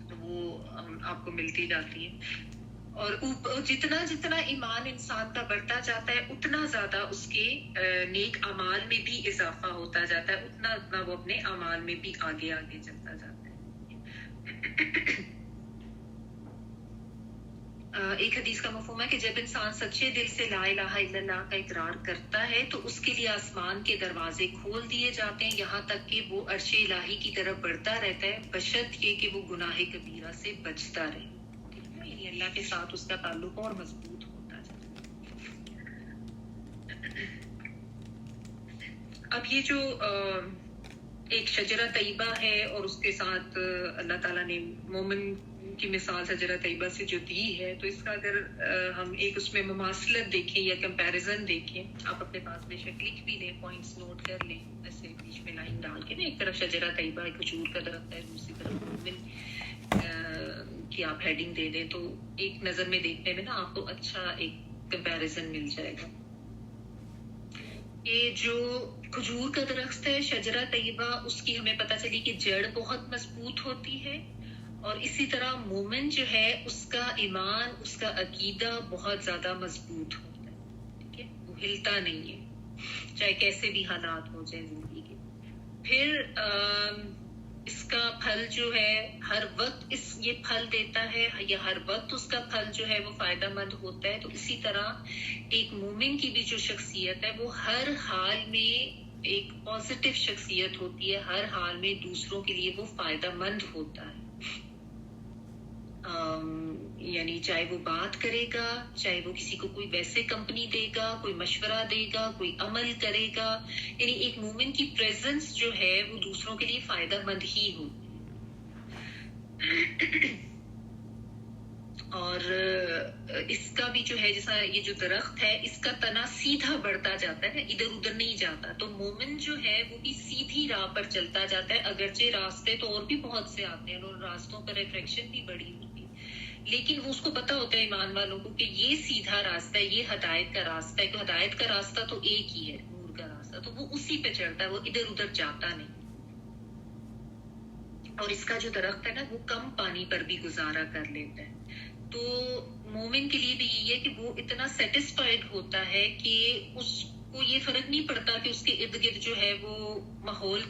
تو وہ آپ کو ملتی جاتی ہے. اور جتنا جتنا ایمان انسان کا بڑھتا جاتا ہے اتنا زیادہ اس کے نیک اعمال میں بھی اضافہ ہوتا جاتا ہے، اتنا اتنا وہ اپنے اعمال میں بھی آگے آگے چلتا جاتا ہے. ایک حدیث کا مفہوم ہے کہ جب انسان سچے دل سے لا الہ الا اللہ کا اقرار کرتا ہے تو اس کے لیے آسمان کے دروازے کھول دیے جاتے ہیں، یہاں تک کہ وہ عرش الہی کی طرف بڑھتا رہتا ہے، بشرط یہ کہ وہ گناہ کبیرہ سے بچتا رہے. یعنی اللہ کے ساتھ اس کا تعلق اور مضبوط ہوتا جاتا ہے. اب یہ جو ایک شجرہ طیبہ ہے اور اس کے ساتھ اللہ تعالیٰ نے مومن کی مثال شجرہ طیبہ سے جو دی ہے، تو اس کا اگر ہم ایک اس میں مماثلت دیکھیں یا کمپیریزن دیکھیں، آپ اپنے پاس بے شک لکھ بھی لیں، پوائنٹس نوٹ کر لیں، ایسے بیچ میں لائن ڈال کے نا، ایک طرف شجرہ طیبہ ایک کھجور کا درخت ہے، دوسری طرف مومن کی آپ ہیڈنگ دے دیں تو ایک نظر میں دیکھنے میں نا آپ کو اچھا ایک کمپیریزن مل جائے گا. یہ جو کھجور کا درخت ہے شجرہ طیبہ، اس کی ہمیں پتہ چلی کہ جڑ بہت مضبوط ہوتی ہے اور اسی طرح مومن جو ہے اس کا ایمان، اس کا عقیدہ بہت زیادہ مضبوط ہوتا ہے. ٹھیک ہے، وہ ہلتا نہیں ہے چاہے کیسے بھی حالات ہو جائیں زندگی کے. پھر اس کا پھل جو ہے ہر وقت یہ پھل دیتا ہے، یا ہر وقت اس کا پھل جو ہے وہ فائدہ مند ہوتا ہے. تو اسی طرح ایک مومن کی بھی جو شخصیت ہے وہ ہر حال میں ایک پازیٹیو شخصیت ہوتی ہے، ہر حال میں دوسروں کے لیے وہ فائدہ مند ہوتا ہے. یعنی چاہے وہ بات کرے گا، چاہے وہ کسی کو کوئی ویسے کمپنی دے گا، کوئی مشورہ دے گا، کوئی عمل کرے گا، یعنی ایک مومن کی پریزنس جو ہے وہ دوسروں کے لیے فائدہ مند ہی ہوتی ہے. اور اس کا بھی جو ہے جیسا یہ جو درخت ہے اس کا تنا سیدھا بڑھتا جاتا ہے، ادھر ادھر نہیں جاتا. تو مومن جو ہے وہ بھی سیدھی راہ پر چلتا جاتا ہے، اگرچہ راستے تو اور بھی بہت سے آتے ہیں اور راستوں پر ریفلیکشن بھی بڑی ہوتی ہے، لیکن وہ اس کو پتا ہوتا ہے ایمان والوں کو کہ یہ سیدھا راستہ ہے، یہ ہدایت کا راستہ ہے. کہ ہدایت کا راستہ تو ایک ہی ہے، نور کا راستہ، تو وہ اسی پہ چڑھتا ہے، وہ ادھر ادھر جاتا نہیں. اور اس کا جو درخت ہے نا وہ کم پانی پر بھی گزارا کر لیتا ہے. تو مومن کے لیے بھی یہی ہے کہ وہ اتنا سیٹسفائیڈ ہوتا ہے کہ اس کو یہ فرق نہیں پڑتا کہ اس کے ارد گرد جو ہے وہ ماحول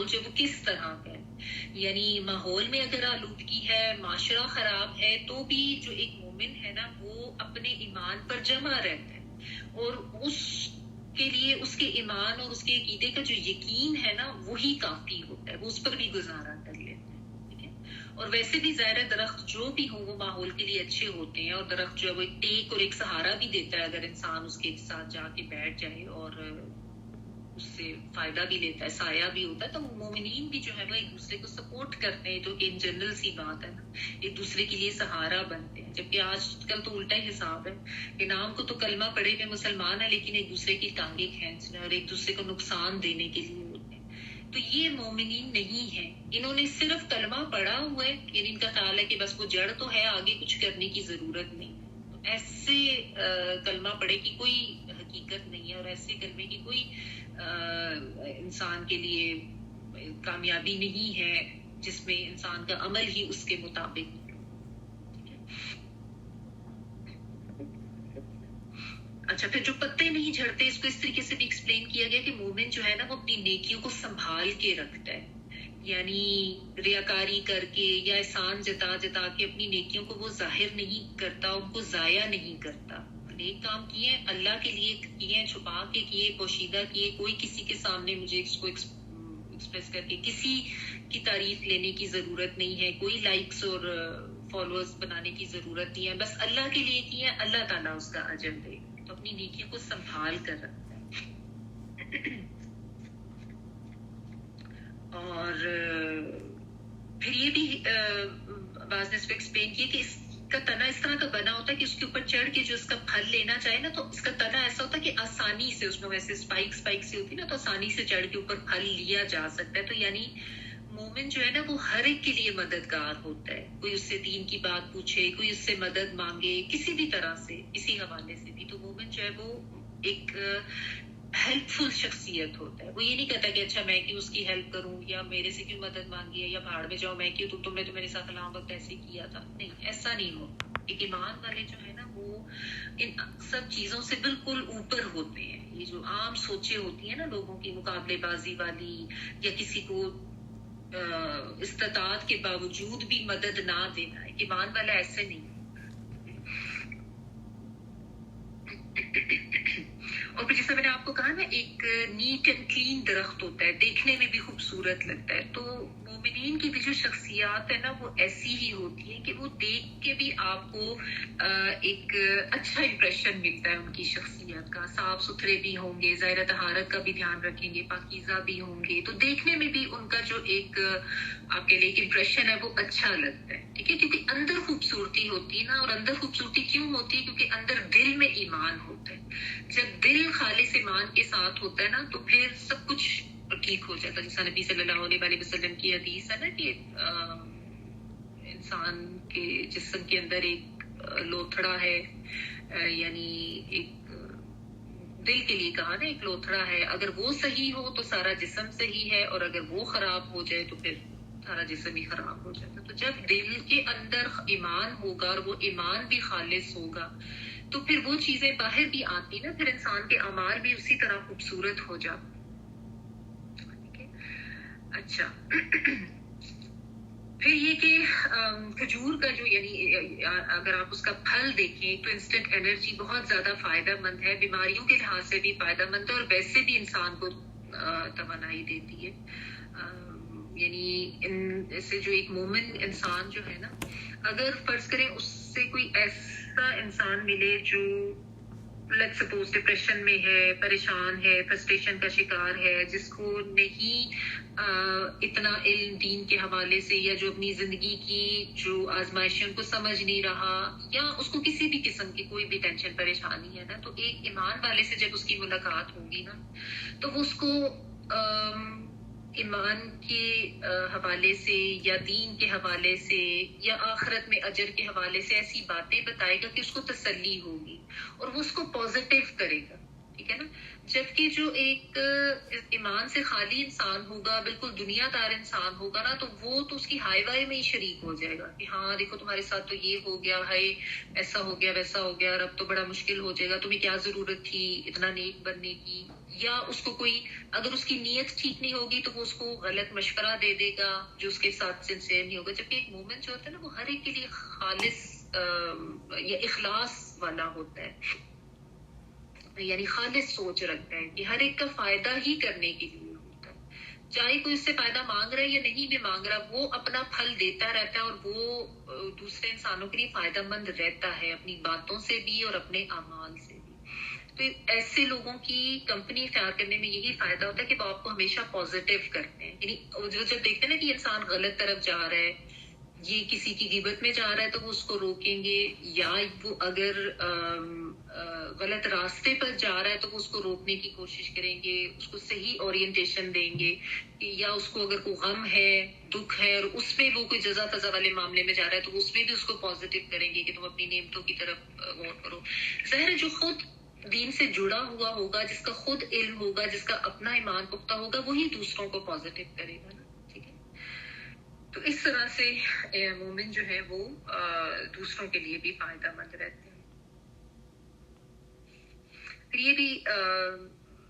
جو وہ کس طرح کا ہے. یعنی ماحول میں اگر آلودگی ہے، معاشرہ خراب ہے، تو بھی جو ایک مومن ہے نا وہ اپنے ایمان پر جمع رہتا ہے، اور اس کے لیے اس کے ایمان اور اس کے عقیدے کا جو یقین ہے نا وہی کافی ہوتا ہے، وہ اس پر بھی گزارا کر لیتا ہے. اور ویسے بھی ظاہر درخت جو بھی ہوں وہ ماحول کے لیے اچھے ہوتے ہیں، اور درخت جو ہے وہ ایک ٹیک اور ایک سہارا بھی دیتا ہے اگر انسان اس کے ساتھ جا کے بیٹھ جائے اور اس سے فائدہ بھی لیتا ہے، سایہ بھی ہوتا ہے. تو مومنین بھی جو ہے وہ ایک دوسرے کو سپورٹ کرتے ہیں، جو کہ ان جنرل سی بات ہے نا، ایک دوسرے کے لیے سہارا بنتے ہیں. جبکہ آج کل تو الٹا ہی حساب ہے کہ نام کو تو کلمہ پڑھے ہوئے مسلمان ہے، لیکن ایک دوسرے کی ٹانگیں کھینچنا اور ایک دوسرے کو نقصان دینے کے لیے ہوتے ہیں. تو یہ مومنین نہیں ہے، انہوں نے صرف کلمہ پڑھا ہوا ہے، یعنی ان کا خیال ہے کہ بس وہ جڑ تو ہے، آگے کچھ کرنے کی ضرورت نہیں. تو ایسے کلمہ پڑھے کی کوئی حقیقت نہیں ہے، اور ایسے کلمے کی کوئی انسان کے لیے کامیابی نہیں ہے جس میں انسان کا عمل ہی اس کے مطابق. اچھا، پھر جو پتے نہیں جھڑتے اس کو اس طریقے سے بھی ایکسپلین کیا گیا کہ مومن جو ہے نا وہ اپنی نیکیوں کو سنبھال کے رکھتا ہے، یعنی ریاکاری کر کے یا احسان جتا جتا کے اپنی نیکیوں کو وہ ظاہر نہیں کرتا، ان کو ضائع نہیں کرتا. نیک کام کیے ہیں اللہ کے لیے کیے، چھپا کے کیے، پوشیدہ کیے، کوئی کسی کے سامنے مجھے اس کو ایکسپریس کر کے کسی کی تعریف لینے کی ضرورت نہیں ہے، کوئی لائکس اور فالوورز بنانے کی ضرورت نہیں ہے، بس اللہ کے لیے کیے، اللہ تعالیٰ اس کا اجر دے. تو اپنی نیکیوں کو سنبھال کر رکھتا ہے. اور پھر یہ بھی بعض نے اس کو ایکسپلین کیا کہ اس کا تنا اس طرح کا بنا ہوتا ہے کہ اس کے اوپر چڑھ کے جو اس کا پھل لینا چاہے نا، تو اس کا تنا ایسا ہوتا ہے کہ آسانی سے اس میں ویسے اسپائک سے ہوتی نا، تو آسانی سے چڑھ کے اوپر پھل لیا جا سکتا ہے. تو یعنی مومن جو ہے نا وہ ہر ایک کے لیے مددگار ہوتا ہے، کوئی اس سے دین کی بات پوچھے، کوئی اس سے مدد مانگے کسی بھی طرح سے، کسی حوالے سے بھی، تو مومن جو ہے وہ ایک ہیلپ فل شخصیت ہوتا ہے. وہ یہ نہیں کہتا کہ اچھا میں کیوں اس کی ہیلپ کروں، یا میرے سے کیوں مدد مانگی ہے، یا بھاڑ میں جاؤ میں کیوں، تم نے تو میرے ساتھ فلاں وقت ایسے کیا تھا. نہیں، ایسا نہیں ہو. ایک ایمان والے جو ہے نا وہ ان سب چیزوں سے بالکل اوپر ہوتے ہیں. یہ جو عام سوچیں ہوتی ہیں نا لوگوں کی، مقابلے بازی والی، یا کسی کو استطاعت کے باوجود بھی مدد نہ دینا، ایک ایمان والا ایسے نہیں. اور پھر جیسا میں نے آپ کو کہا نا، ایک نیٹ اینڈ کلین درخت ہوتا ہے، دیکھنے میں بھی خوبصورت لگتا ہے. تو مومنین کی بھی جو شخصیات ہے نا وہ ایسی ہی ہوتی ہے کہ وہ دیکھ کے بھی آپ کو ایک اچھا امپریشن ملتا ہے ان کی شخصیت کا. صاف ستھرے بھی ہوں گے، ظاہر طہارت کا بھی دھیان رکھیں گے، پاکیزہ بھی ہوں گے، تو دیکھنے میں بھی ان کا جو ایک آپ کے لیے ایک امپریشن ہے وہ اچھا لگتا ہے. ٹھیک ہے، کیونکہ اندر خوبصورتی ہوتی ہے نا. اور اندر خوبصورتی کیوں ہوتی ہے؟ کیونکہ اندر دل میں ایمان ہوتا ہے. جب دل خالص ایمان کے ساتھ ہوتا ہے نا تو پھر سب کچھ ٹھیک ہو جاتا ہے. جیسا نبی صلی اللہ علیہ وسلم کی حدیث ہے نا کہ انسان کے جسم کے اندر ایک لوتھڑا ہے، یعنی ایک دل کے لیے کہا نا ایک لوتھڑا ہے، اگر وہ صحیح ہو تو سارا جسم صحیح ہے، اور اگر وہ خراب ہو جائے تو پھر سارا جسم ہی خراب ہو جاتا ہے. تو جب دل کے اندر ایمان ہوگا اور وہ ایمان بھی خالص ہوگا تو پھر وہ چیزیں باہر بھی آتی نا, پھر انسان کے اعمال بھی اسی طرح خوبصورت ہو جاتے. ٹھیک ہے. اچھا, پھر یہ کہ کھجور کا جو یعنی اگر آپ اس کا پھل دیکھیں تو انسٹنٹ انرجی بہت زیادہ فائدہ مند ہے, بیماریوں کے لحاظ سے بھی فائدہ مند ہے اور ویسے بھی انسان کو توانائی دیتی ہے. یعنی ان سے جو ایک مومن انسان جو ہے نا, اگر فرض کریں اس سے کوئی ایسا انسان ملے جو لیٹ سپوز ڈپریشن میں ہے, پریشان ہے, فرسٹریشن کا شکار ہے, جس کو نہیں اتنا علم دین کے حوالے سے, یا جو اپنی زندگی کی جو آزمائشیں ان کو سمجھ نہیں رہا, یا اس کو کسی بھی قسم کی کوئی بھی ٹینشن پریشانی ہے نا, تو ایک ایمان والے سے جب اس کی ملاقات ہوگی نا تو وہ اس کو ایمان کے حوالے سے یا دین کے حوالے سے یا آخرت میں اجر کے حوالے سے ایسی باتیں بتائے گا کہ اس کو تسلی ہوگی اور وہ اس کو پازیٹیو کرے گا. ٹھیک ہے نا. جبکہ جو ایک ایمان سے خالی انسان ہوگا, بالکل دنیا دار انسان ہوگا نا, تو وہ تو اس کی ہائی وائی میں ہی شریک ہو جائے گا کہ ہاں دیکھو تمہارے ساتھ تو یہ ہو گیا ہے, ایسا ہو گیا ویسا ہو گیا, اور اب تو بڑا مشکل ہو جائے گا, تمہیں کیا ضرورت تھی اتنا نیک بننے کی. یا اس کو کوئی اگر اس کی نیت ٹھیک نہیں ہوگی تو وہ اس کو غلط مشورہ دے دے گا جو اس کے ساتھ سنسیئر نہیں ہوگا. جبکہ ایک مومن جو ہوتا ہے نا وہ ہر ایک کے لیے خالص یا اخلاص والا ہوتا ہے, یعنی خالص سوچ رکھتا ہے کہ ہر ایک کا فائدہ ہی کرنے کے لیے ہوتا ہے. چاہے کوئی اس سے فائدہ مانگ رہا ہے یا نہیں بھی مانگ رہا, وہ اپنا پھل دیتا رہتا ہے اور وہ دوسرے انسانوں کے لیے فائدہ مند رہتا ہے اپنی باتوں سے بھی اور اپنے اعمال سے بھی. تو ایسے لوگوں کی کمپنی اختیار کرنے میں یہی فائدہ ہوتا ہے کہ وہ آپ کو ہمیشہ پازیٹیو کرتے ہیں. یعنی جو جب دیکھتے ہیں نا کہ انسان غلط طرف جا رہا ہے, یہ کسی کی غیبت میں جا رہا ہے, تو وہ اس کو روکیں گے, یا وہ اگر غلط راستے پر جا رہا ہے تو وہ اس کو روکنے کی کوشش کریں گے, اس کو صحیح اورینٹیشن دیں گے. یا اس کو اگر کوئی غم ہے, دکھ ہے, اور اس میں وہ کوئی جزا تزا والے معاملے میں جا رہا ہے تو اس میں بھی اس کو پازیٹیو کریں گے کہ تم اپنی نعمتوں کی طرف غور کرو. ظاہر جو خود دین سے جڑا ہوا ہوگا, جس کا خود علم ہوگا, جس کا اپنا ایمان پختہ ہوگا, وہی دوسروں کو پازیٹیو کرے گا نا. ٹھیک ہے. تو اس طرح سے مومن جو ہے وہ دوسروں کے لیے بھی فائدہ مند رہتے ہیں. پھر یہ بھی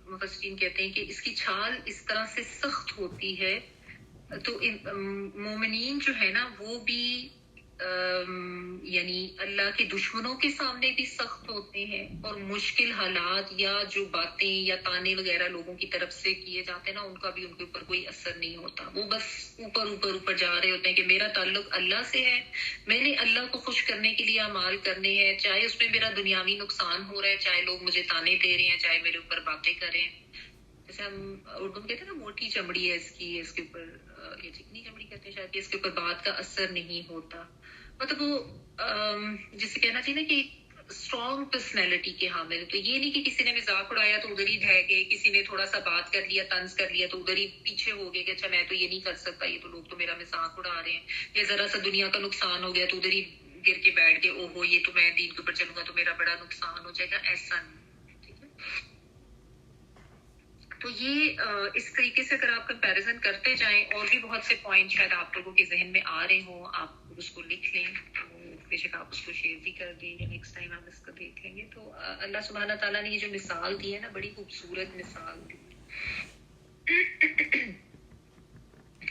مفسرین کہتے ہیں کہ اس کی چھال اس طرح سے سخت ہوتی ہے, تو مومنین جو ہے نا وہ بھی یعنی اللہ کے دشمنوں کے سامنے بھی سخت ہوتے ہیں, اور مشکل حالات یا جو باتیں یا تانے وغیرہ لوگوں کی طرف سے کیے جاتے ہیں نا, ان کا بھی ان کے اوپر کوئی اثر نہیں ہوتا. وہ بس اوپر اوپر اوپر جا رہے ہوتے ہیں کہ میرا تعلق اللہ سے ہے, میں نے اللہ کو خوش کرنے کے لیے اعمال کرنے ہیں, چاہے اس میں میرا دنیاوی نقصان ہو رہا ہے, چاہے لوگ مجھے تانے دے رہے ہیں, چاہے میرے اوپر باتیں کر رہے ہیں. جیسے ہم اردو میں کہتے ہیں نا موٹی چمڑی ہے اس کی, اس کے اوپر یہ چکنی چمڑی کہتے ہیں شاید, کہ اس کے اوپر بات کا اثر نہیں ہوتا. مطلب وہ جسے کہنا چاہیے نا کہ اسٹرانگ پرسنالٹی کے حامل. تو یہ نہیں کہ کسی نے مذاق اڑایا تو ادھر ہی ڈھہ گئے, کسی نے تھوڑا سا بات کر لیا, طنز کر لیا تو ادھر ہی پیچھے ہو گئے کہ اچھا میں تو یہ نہیں کر سکتا, یہ تو لوگ تو میرا مذاق اڑا رہے ہیں. یا ذرا سا دنیا کا نقصان ہو گیا تو ادھر ہی گر کے بیٹھ گئے, او ہو یہ تو میں دین کے اوپر چلوں گا تو میرا بڑا نقصان ہو جائے گا. ایسا نہیں. ٹھیک ہے. تو یہ اس طریقے سے اگر آپ کمپیریزن کرتے جائیں, اور بھی بہت سے پوائنٹ شاید آپ لوگوں کے ذہن میں آ رہے ہوں, آپ اس کو لکھ لیں, بے شک آپ اس کو شیئر بھی کر دیں, نیکسٹ ٹائم آپ اس کو دیکھ لیں گے. تو اللہ سبحانہ تعالیٰ نے یہ جو مثال دی ہے نا, بڑی خوبصورت مثال دی,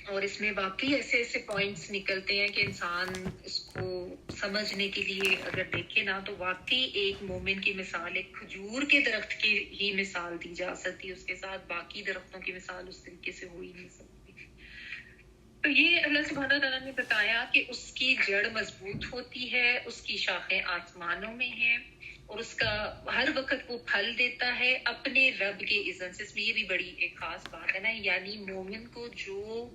اور اس میں واقعی ایسے ایسے پوائنٹس نکلتے ہیں کہ انسان اس کو سمجھنے کے لیے اگر دیکھے نا, تو واقعی ایک مومن کی مثال ایک کھجور کے درخت کی ہی مثال دی جا سکتی ہے, اس کے ساتھ باقی درختوں کی مثال اس طریقے سے ہو ہی نہیں سکتی. تو یہ اللہ سبحانہ تعالیٰ نے بتایا کہ اس کی جڑ مضبوط ہوتی ہے, اس کی شاخیں آسمانوں میں ہیں, اور اس کا ہر وقت وہ پھل دیتا ہے اپنے رب کے اذن سے. اس میں یہ بھی بڑی ایک خاص بات ہے نا, یعنی مومن کو جو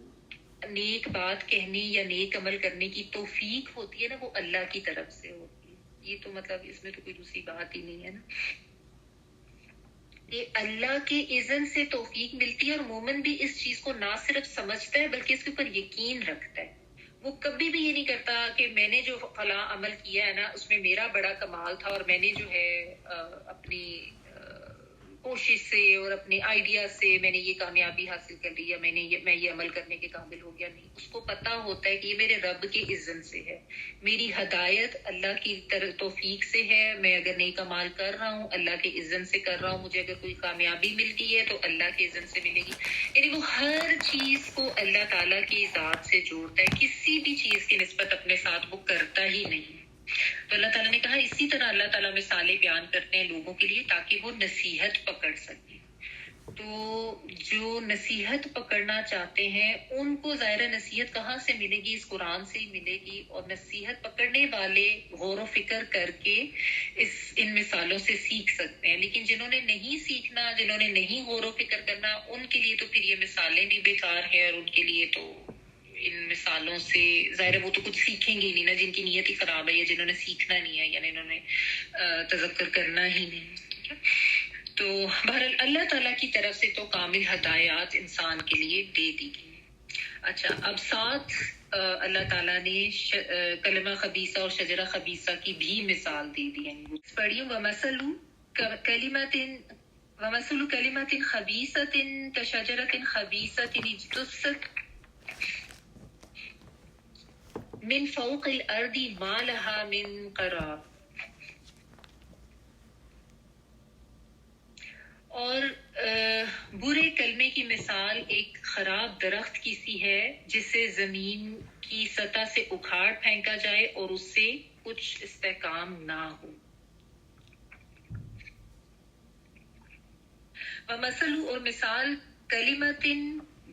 نیک بات کہنے یا نیک عمل کرنے کی توفیق ہوتی ہے نا, وہ اللہ کی طرف سے ہوتی ہے. یہ تو مطلب اس میں تو کوئی دوسری بات ہی نہیں ہے نا, یہ اللہ کے اذن سے توفیق ملتی ہے. اور مومن بھی اس چیز کو نہ صرف سمجھتا ہے بلکہ اس کے اوپر یقین رکھتا ہے. وہ کبھی بھی یہ نہیں کرتا کہ میں نے جو فلاں عمل کیا ہے نا اس میں میرا بڑا کمال تھا, اور میں نے جو ہے اپنی کوشش سے اور اپنے آئیڈیا سے میں نے یہ کامیابی حاصل کر لی یا میں یہ عمل کرنے کے قابل ہو گیا. نہیں, اس کو پتا ہوتا ہے کہ یہ میرے رب کے اذن سے ہے, میری ہدایت اللہ کی توفیق سے ہے. میں اگر نئی کمال کر رہا ہوں اللہ کے اذن سے کر رہا ہوں. مجھے اگر کوئی کامیابی ملتی ہے تو اللہ کے اذن سے ملے گی. یعنی وہ ہر چیز کو اللہ تعالیٰ کی ذات سے جوڑتا ہے, کسی بھی چیز کی نسبت اپنے ساتھ وہ کرتا ہی نہیں. تو اللہ تعالیٰ نے کہا اسی طرح اللہ تعالیٰ مثالیں بیان کرتے ہیں لوگوں کے لیے تاکہ وہ نصیحت پکڑ سکیں. تو جو نصیحت پکڑنا چاہتے ہیں ان کو ظاہر نصیحت کہاں سے ملے گی؟ اس قرآن سے ہی ملے گی. اور نصیحت پکڑنے والے غور و فکر کر کے ان مثالوں سے سیکھ سکتے ہیں. لیکن جنہوں نے نہیں سیکھنا, جنہوں نے نہیں غور و فکر کرنا, ان کے لیے تو پھر یہ مثالیں بھی بیکار ہیں, اور ان کے لیے تو ان مثالوں سے ظاہر وہ تو کچھ سیکھیں گے نہیں نا, جن کی نیت ہی خراب ہے یا جنہوں نے سیکھنا نہیں ہے, یعنی انہوں نے تذکر کرنا ہی نہیں. تو بہرحال اللہ تعالیٰ کی طرف سے تو کامل ہدایات انسان کے لیے دے دی گئی. اچھا, اب ساتھ اللہ تعالیٰ نے کلمہ خبیثہ اور شجرہ خبیثہ کی بھی مثال دے دی. یعنی پڑھیوں ومثل کلمۃ خبیثۃ کشجرۃ خبیثۃ اجتثت من فوق الارض ما لها من قرار. اور برے کلمے کی مثال ایک خراب درخت کی سی ہے جسے زمین کی سطح سے اکھاڑ پھینکا جائے اور اس سے کچھ استحکام نہ ہو. ومثل اور مثال کلمۃ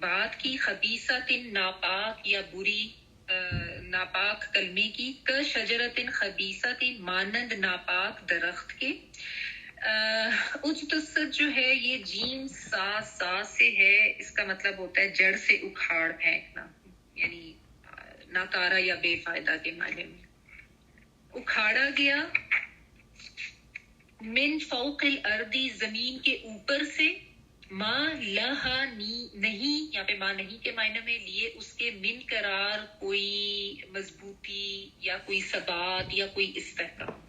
بات کی, خبیثۃ ناپاک یا بری ناپاک کلمے کی, کشجرۃ خبیثۃ مانند ناپاک درخت کے. اجتثت جو ہے یہ جیم سا سے ہے, اس کا مطلب ہوتا ہے جڑ سے اکھاڑ پھینکنا, یعنی ناکارہ یا بے فائدہ کے معنی میں. اکھاڑا گیا, من فوق الارض زمین کے اوپر سے, ما لہا نہیں, یہاں پہ ما نہیں کے معنی میں لیے اس کے من قرار کوئی مضبوطی یا کوئی ثبات یا کوئی استحکام.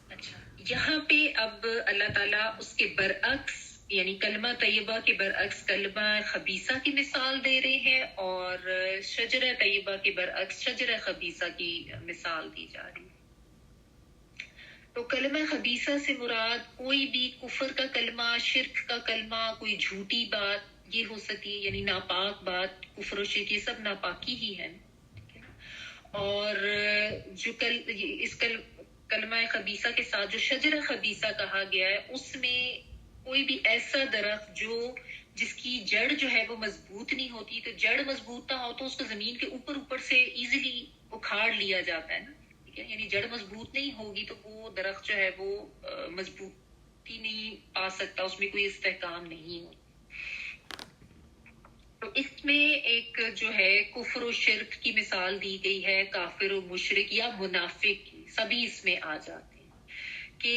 اچھا, یہاں پہ اب اللہ تعالیٰ اس کے برعکس یعنی کلمہ طیبہ کے برعکس کلمہ خبیثہ کی مثال دے رہے ہیں, اور شجرہ طیبہ کے برعکس شجرہ خبیثہ کی مثال دی جا رہی ہے. تو کلمہ خبیثہ سے مراد کوئی بھی کفر کا کلمہ, شرک کا کلمہ, کوئی جھوٹی بات یہ ہو سکتی ہے, یعنی ناپاک بات. کفر و شرک یہ سب ناپاکی ہی ہے. اور جو اس کلمہ خبیثہ کے ساتھ جو شجرہ خبیثہ کہا گیا ہے, اس میں کوئی بھی ایسا درخت جس کی جڑ جو ہے وہ مضبوط نہیں ہوتی. تو جڑ مضبوط نہ ہو تو اس کو زمین کے اوپر سے ایزیلی اکھاڑ لیا جاتا ہے نا. یعنی جڑ مضبوط نہیں ہوگی تو وہ درخت جو ہے وہ مضبوطی نہیں پا سکتا, اس میں کوئی استحکام نہیں ہوتا. تو اس میں ایک جو ہے کفر و شرک کی مثال دی گئی ہے, کافر و مشرک یا منافق کی, سبھی اس میں آ جاتے ہیں. کہ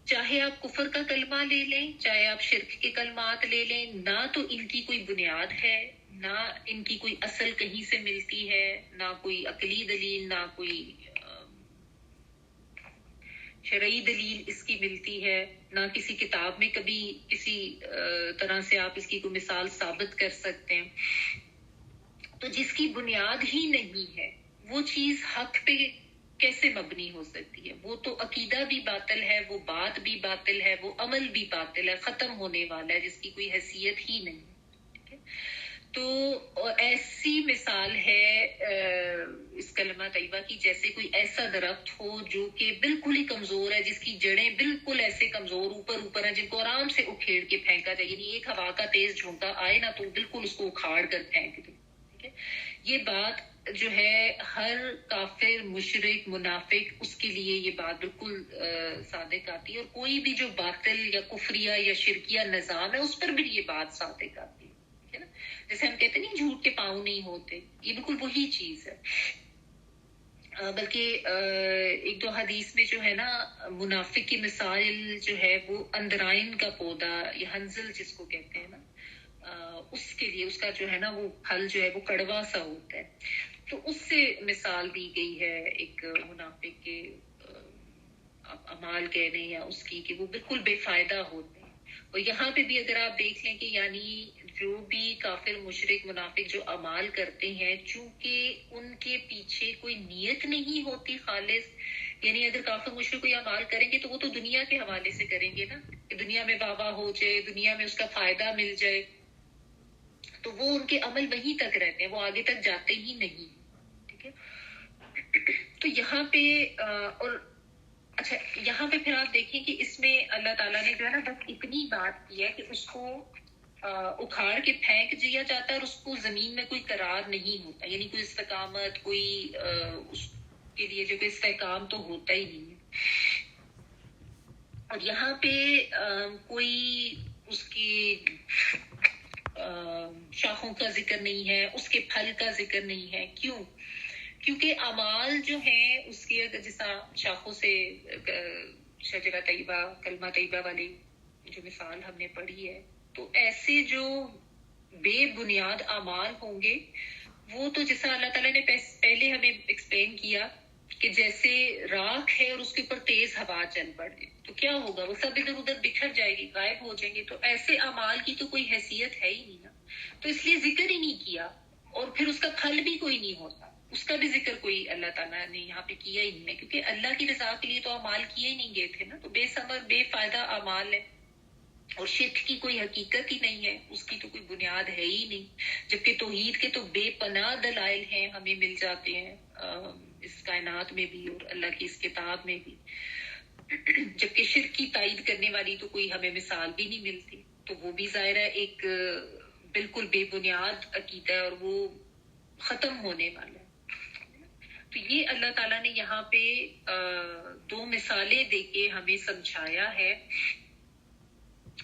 چاہے آپ کفر کا کلمہ لے لیں, چاہے آپ شرک کے کلمات لے لیں, نہ تو ان کی کوئی بنیاد ہے, نہ ان کی کوئی اصل کہیں سے ملتی ہے, نہ کوئی عقلی دلیل, نہ کوئی شرعی دلیل اس کی ملتی ہے, نہ کسی کتاب میں کبھی کسی طرح سے آپ اس کی کوئی مثال ثابت کر سکتے ہیں. تو جس کی بنیاد ہی نہیں ہے وہ چیز حق پہ کیسے مبنی ہو سکتی ہے؟ وہ تو عقیدہ بھی باطل ہے, وہ بات بھی باطل ہے, وہ عمل بھی باطل ہے, ختم ہونے والا ہے, جس کی کوئی حیثیت ہی نہیں. تو ایسی مثال ہے اس کلمہ طیبہ کی جیسے کوئی ایسا درخت ہو جو کہ بالکل ہی کمزور ہے, جس کی جڑیں بالکل ایسے کمزور اوپر ہیں, جن کو آرام سے اکھیڑ کے پھینکا جائے. یعنی ایک ہوا کا تیز جھونکا آئے نا تو بالکل اس کو اکھاڑ کر پھینک دے. ٹھیک ہے, یہ بات جو ہے ہر کافر, مشرک, منافق اس کے لیے یہ بات بالکل صادق آتی ہے. اور کوئی بھی جو باطل یا کفریہ یا شرکیہ نظام ہے اس پر بھی یہ بات صادق آتی ہے. جیسے ہم کہتے ہیں جھوٹ کے پاؤں نہیں ہوتے, یہ بالکل وہی چیز ہے. بلکہ ایک دو حدیث میں جو ہے نا منافق کی مثال جو ہے وہ اندرائن کا پودا یا ہنزل جس کو کہتے ہیں نا, اس کے لیے اس کا جو ہے نا وہ پھل جو ہے وہ کڑوا سا ہوتا ہے. تو اس سے مثال دی گئی ہے ایک منافق کے اعمال کہہ لیں یا اس کی کہ وہ بالکل بے فائدہ ہوتے ہیں. اور یہاں پہ بھی اگر آپ دیکھ لیں کہ یعنی جو بھی کافر مشرک منافق جو اعمال کرتے ہیں چونکہ ان کے پیچھے کوئی نیت نہیں ہوتی خالص, یعنی اگر کافر مشرک کوئی اعمال کریں گے تو وہ تو دنیا کے حوالے سے کریں گے نا, کہ دنیا میں واہ ہو جائے, دنیا میں اس کا فائدہ مل جائے, تو وہ ان کے عمل وہیں تک رہتے ہیں, وہ آگے تک جاتے ہی نہیں. ٹھیک ہے, تو یہاں پہ اور اچھا یہاں پہ پھر آپ دیکھیں کہ اس میں اللہ تعالیٰ نے جو ہے نا بس اتنی بات کی ہے کہ اس کو اکھاڑ کے پھینک دیا جاتا ہے اور اس کو زمین میں کوئی قرار نہیں ہوتا, یعنی کوئی استقامت, کوئی اس کے لیے جو کوئی استحکام تو ہوتا ہی نہیں ہے. اور یہاں پہ کوئی اس کی شاخوں کا ذکر نہیں ہے, اس کے پھل کا ذکر نہیں ہے. کیوں؟ کیونکہ اعمال جو ہیں اس کی اگر جیسا شاخوں سے شجرہ طیبہ, کلمہ طیبہ والی جو مثال ہم نے پڑھی ہے, تو ایسے جو بے بنیاد اعمال ہوں گے وہ تو جیسا اللہ تعالیٰ نے پہلے ہمیں ایکسپلین کیا کہ جیسے راکھ ہے اور اس کے اوپر تیز ہوا چل پڑے تو کیا ہوگا, وہ سب ادھر ادھر بکھر جائے گی, غائب ہو جائیں گے. تو ایسے اعمال کی تو کوئی حیثیت ہے ہی نہیں نا, تو اس لیے ذکر ہی نہیں کیا. اور پھر اس کا پھل بھی کوئی نہیں ہوتا, اس کا بھی ذکر کوئی اللہ تعالیٰ نے یہاں پہ کیا ہی نہیں ہے, کیونکہ اللہ کی رضا کے لیے تو اعمال کیے ہی نہیں گئے تھے نا, تو بے ثمر بے فائدہ اعمال ہے. اور شرک کی کوئی حقیقت ہی نہیں ہے, اس کی تو کوئی بنیاد ہے ہی نہیں, جبکہ توحید کے تو بے پناہ دلائل ہیں, ہمیں مل جاتے ہیں اس کائنات میں بھی اور اللہ کی اس کتاب میں بھی, جبکہ شرک کی تائید کرنے والی تو کوئی ہمیں مثال بھی نہیں ملتی. تو وہ بھی ظاہر ہے ایک بالکل بے بنیاد عقیدہ ہے اور وہ ختم ہونے والا ہے. تو یہ اللہ تعالیٰ نے یہاں پہ دو مثالیں دے کے ہمیں سمجھایا ہے.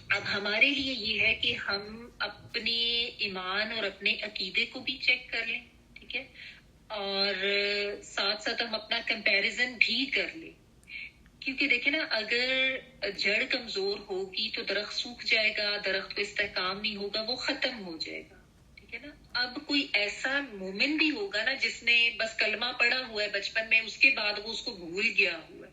اب ہمارے لیے یہ ہے کہ ہم اپنے ایمان اور اپنے عقیدے کو بھی چیک کر لیں, ٹھیک ہے, اور ساتھ ساتھ ہم اپنا کمپیریزن بھی کر لیں. کیونکہ دیکھیں نا, اگر جڑ کمزور ہوگی تو درخت سوکھ جائے گا, درخت کو استحکام نہیں ہوگا, وہ ختم ہو جائے گا. ٹھیک ہے نا. اب کوئی ایسا مومن بھی ہوگا نا جس نے بس کلمہ پڑھا ہوا ہے بچپن میں, اس کے بعد وہ اس کو بھول گیا ہوا ہے,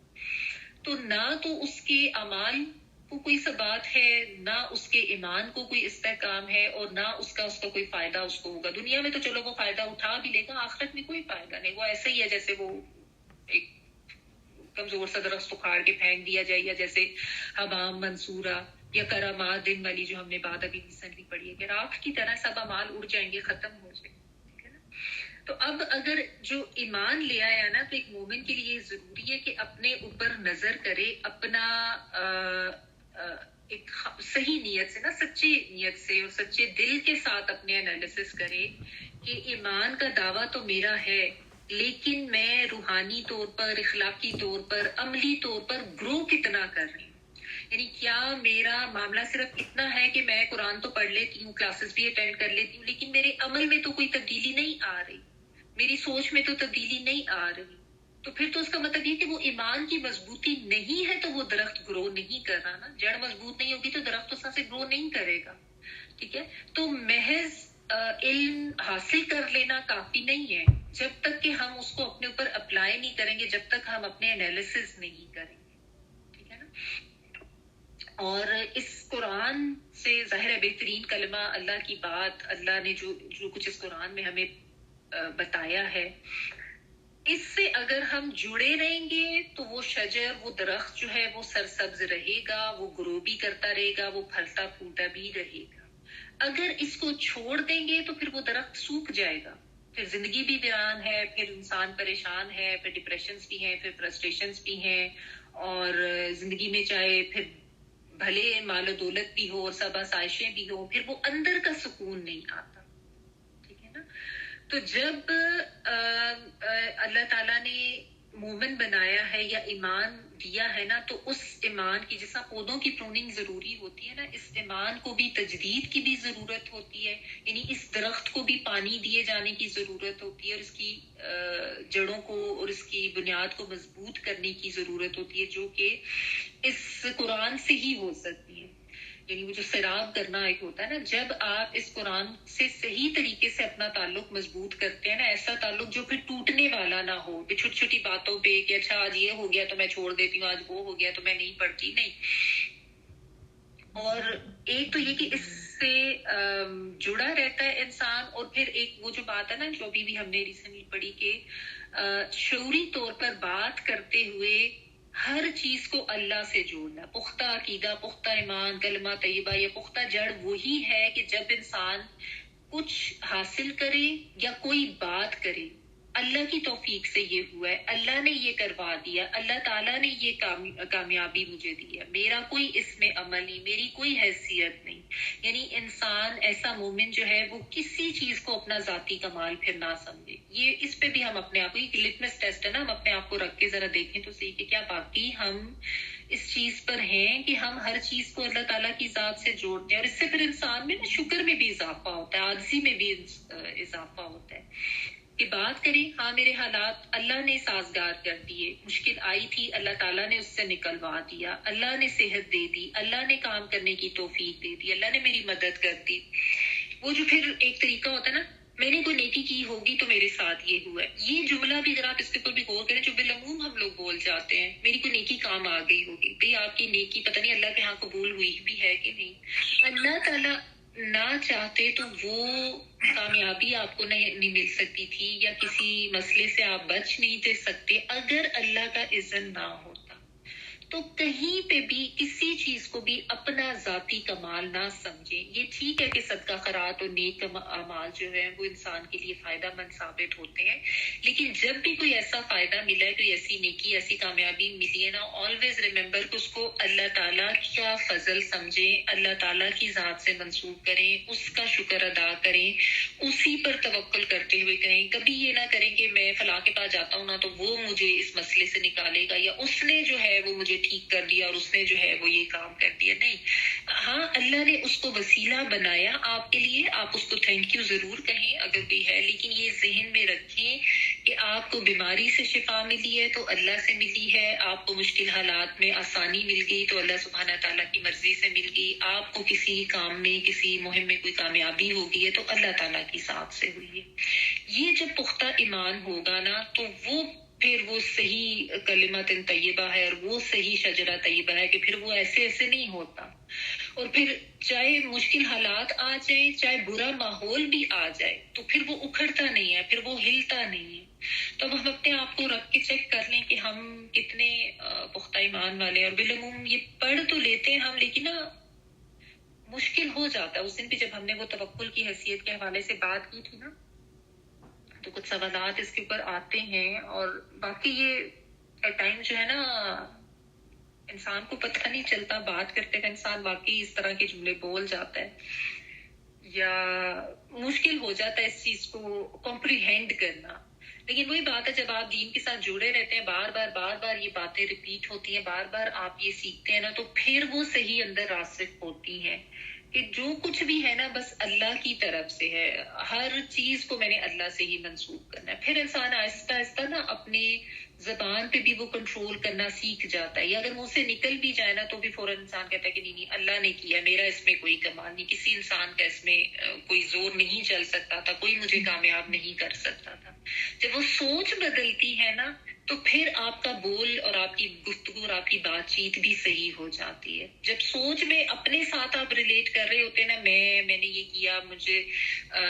تو نہ تو اس کے اعمال کو کوئی ثبات ہے, نہ اس کے ایمان کو کوئی استحکام ہے, اور نہ اس کا کوئی فائدہ اس کو ہوگا. دنیا میں تو چلو وہ فائدہ اٹھا بھی لے گا, آخرت میں کوئی فائدہ نہیں. وہ ایسا ہی ہے جیسے وہ ایک کمزور سا درخت اکھاڑ کے پھینک دیا جائے, یا جیسے حبام منصورہ یا کرامات دن والی جو ہم نے بات ابھی ریسنٹلی پڑھی ہے, کہ راکھ کی طرح سب اعمال اڑ جائیں گے, ختم ہو جائیں گے. تو اب اگر جو ایمان لے آیا نا, تو ایک مومن کے لیے ضروری ہے کہ اپنے اوپر نظر کرے, اپنا ایک صحیح نیت سے نا, سچی نیت سے اور سچے دل کے ساتھ اپنے انالیسس کرے کہ ایمان کا دعویٰ تو میرا ہے, لیکن میں روحانی طور پر, اخلاقی طور پر, عملی طور پر گرو کتنا کر رہی ہوں. یعنی کیا میرا معاملہ صرف اتنا ہے کہ میں قرآن تو پڑھ لیتی ہوں, کلاسز بھی اٹینڈ کر لیتی ہوں, لیکن میرے عمل میں تو کوئی تبدیلی نہیں آ رہی, میری سوچ میں تو تبدیلی نہیں آ رہی. تو پھر تو اس کا مطلب یہ کہ وہ ایمان کی مضبوطی نہیں ہے, تو وہ درخت گرو نہیں کر رہا نا. جڑ مضبوط نہیں ہوگی تو درخت اس سے گرو نہیں کرے گا. ٹھیک ہے. تو محض علم حاصل کر لینا کافی نہیں ہے, جب تک کہ ہم اس کو اپنے اوپر اپلائی نہیں کریں گے, جب تک ہم اپنے انالیسز نہیں کریں گے. ٹھیک ہے نا. اور اس قرآن سے ظاہر ہے بہترین کلمہ اللہ کی بات, اللہ نے جو کچھ اس قرآن میں ہمیں بتایا ہے, اس سے اگر ہم جڑے رہیں گے تو وہ شجر, وہ درخت جو ہے وہ سرسبز رہے گا, وہ گرو بھی کرتا رہے گا, وہ پھلتا پھولتا بھی رہے گا. اگر اس کو چھوڑ دیں گے تو پھر وہ درخت سوکھ جائے گا, پھر زندگی بھی ویران ہے, پھر انسان پریشان ہے, پھر ڈپریشنز بھی ہیں, پھر فرسٹریشنز بھی ہیں, اور زندگی میں چاہے پھر بھلے مال و دولت بھی ہو اور سب آسائشیں بھی ہو, پھر وہ اندر کا سکون نہیں آتا. ٹھیک ہے نا. تو جب اللہ تعالیٰ نے مومن بنایا ہے یا ایمان دیا ہے نا, تو اس ایمان کی, جیسا پودوں کی پروننگ ضروری ہوتی ہے نا, اس ایمان کو بھی تجدید کی بھی ضرورت ہوتی ہے. یعنی اس درخت کو بھی پانی دیے جانے کی ضرورت ہوتی ہے, اور اس کی جڑوں کو اور اس کی بنیاد کو مضبوط کرنے کی ضرورت ہوتی ہے, جو کہ اس قرآن سے ہی ہو سکتی ہے. یعنی وہ جو سیراب کرنا ایک ہوتا ہے نا، جب آپ اس قرآن سے صحیح طریقے سے اپنا تعلق مضبوط کرتے ہیں نا، ایسا تعلق جو پھر ٹوٹنے والا نہ ہو چھوٹی چھوٹی باتوں پہ کہ اچھا آج یہ ہو گیا تو میں چھوڑ دیتی ہوں، آج وہ ہو گیا تو میں نہیں پڑھتی، نہیں. اور ایک تو یہ کہ اس سے جڑا رہتا ہے انسان، اور پھر ایک وہ جو بات ہے نا جو ابھی بھی ہم نے ریسنٹلی پڑھی کہ شعوری طور پر بات کرتے ہوئے ہر چیز کو اللہ سے جوڑنا، پختہ عقیدہ، پختہ ایمان، کلمہ طیبہ، یہ پختہ جڑ وہی ہے کہ جب انسان کچھ حاصل کرے یا کوئی بات کرے، اللہ کی توفیق سے یہ ہوا ہے، اللہ نے یہ کروا دیا، اللہ تعالیٰ نے یہ کامیابی مجھے دی ہے، میرا کوئی اس میں عمل نہیں، میری کوئی حیثیت نہیں. یعنی انسان ایسا مومن جو ہے وہ کسی چیز کو اپنا ذاتی کمال پھر نہ سمجھے. یہ اس پہ بھی ہم اپنے آپ کو، ایک لٹمس ٹیسٹ ہے نا، ہم اپنے آپ کو رکھ کے ذرا دیکھیں تو صحیح کہ کیا باقی ہم اس چیز پر ہیں کہ ہم ہر چیز کو اللہ تعالیٰ کی ذات سے جوڑتے ہیں. اور اس سے پھر انسان میں نا شکر میں بھی اضافہ ہوتا ہے، عاجزی میں بھی اضافہ ہوتا ہے کہ بات کریں ہاں میرے حالات اللہ نے سازگار کر دیے، مشکل آئی تھی اللہ تعالیٰ نے اس سے نکلوا دیا، اللہ نے صحت دے دی، اللہ نے کام کرنے کی توفیق دے دی، اللہ نے میری مدد کر دی. وہ جو پھر ایک طریقہ ہوتا ہے نا، میں نے کوئی نیکی کی ہوگی تو میرے ساتھ یہ ہوا ہے، یہ جملہ بھی اگر آپ اس کے اوپر بھی غور کریں جو بالعموم ہم لوگ بول جاتے ہیں، میری کوئی نیکی کام آ گئی ہوگی. بھئی آپ کی نیکی پتہ نہیں اللہ کے ہاں قبول ہوئی بھی ہے کہ نہیں. اللہ تعالیٰ نہ چاہتے تو وہ کامیابی آپ کو نہیں مل سکتی تھی، یا کسی مسئلے سے آپ بچ نہیں دے سکتے اگر اللہ کا اذن نہ ہوتا. تو کہیں پہ بھی کسی چیز کو بھی اپنا ذاتی کمال نہ سمجھیں. یہ ٹھیک ہے کہ صدقہ خیرات اور نیک اعمال جو ہیں وہ انسان کے لیے فائدہ مند ثابت ہوتے ہیں، لیکن جب بھی کوئی ایسا فائدہ ملا ہے، کوئی ایسی نیکی، ایسی کامیابی ملی ہے نا، آلویز ریممبر کہ اس کو اللہ تعالیٰ کا فضل سمجھیں، اللہ تعالیٰ کی ذات سے منسوب کریں، اس کا شکر ادا کریں، اسی پر توکل کرتے ہوئے کہیں. کبھی یہ نہ کریں کہ میں فلاں کے پاس جاتا ہوں نا تو وہ مجھے اس مسئلے سے نکالے گا، یا اس نے جو ہے وہ مجھے ٹھیک کر دیا اور اس نے جو ہے وہ یہ کام کر دیا. نہیں، ہاں اللہ نے اس کو وسیلہ بنایا آپ کے لیے، آپ اس کو تھینک یو ضرور کہیں اگر بھی ہے، لیکن یہ ذہن میں رکھیں کہ آپ کو بیماری سے شفا ملی ہے تو اللہ سے ملی ہے، آپ کو مشکل حالات میں آسانی مل گئی تو اللہ سبحانہ تعالیٰ کی مرضی سے مل گئی، آپ کو کسی کام میں، کسی مہم میں کوئی کامیابی ہو گئی ہے تو اللہ تعالیٰ کی ذات سے ہوئی ہے. یہ جب پختہ ایمان ہوگا نا تو وہ پھر وہ صحیح کلمت طیبہ ہے، اور وہ صحیح شجرہ طیبہ ہے کہ پھر وہ ایسے نہیں ہوتا. اور پھر چاہے مشکل حالات آ جائیں، چاہے برا ماحول بھی آ جائے، تو پھر وہ اکھڑتا نہیں ہے، پھر وہ ہلتا نہیں ہے. تو اب ہم اپنے آپ کو رکھ کے چیک کر لیں کہ ہم کتنے پختہ ایمان والے ہیں. اور بالعموم یہ پڑھ تو لیتے ہیں ہم، لیکن نا مشکل ہو جاتا ہے. اس دن بھی جب ہم نے وہ توکل کی حیثیت کے حوالے سے بات کی تھی نا، تو کچھ سوالات اس کے اوپر آتے ہیں. اور باقی یہ ٹائم جو ہے نا انسان کو پتہ نہیں چلتا، بات کرتے ہوئے انسان واقعی اس طرح کے جملے بول جاتا ہے، یا مشکل ہو جاتا ہے اس چیز کو کمپریہینڈ کرنا. لیکن وہی بات ہے جب آپ دین کے ساتھ جڑے رہتے ہیں، بار بار یہ باتیں ریپیٹ ہوتی ہیں، بار بار آپ یہ سیکھتے ہیں نا، تو پھر وہ صحیح اندر راسخ ہوتی ہیں کہ جو کچھ بھی ہے نا بس اللہ کی طرف سے ہے، ہر چیز کو میں نے اللہ سے ہی منسوب کرنا ہے. پھر انسان آہستہ آہستہ نا اپنی زبان پہ بھی وہ کنٹرول کرنا سیکھ جاتا ہے، یا اگر منہ سے نکل بھی جائے نا تو بھی فوراً انسان کہتا ہے کہ نہیں اللہ نے کیا، میرا اس میں کوئی کمال نہیں، کسی انسان کا اس میں کوئی زور نہیں چل سکتا تھا، کوئی مجھے کامیاب نہیں کر سکتا تھا. جب وہ سوچ بدلتی ہے نا تو پھر آپ کا بول اور آپ کی گفتگو اور آپ کی بات چیت بھی صحیح ہو جاتی ہے. جب سوچ میں اپنے ساتھ آپ ریلیٹ کر رہے ہوتے ہیں نا، میں نے یہ کیا، مجھے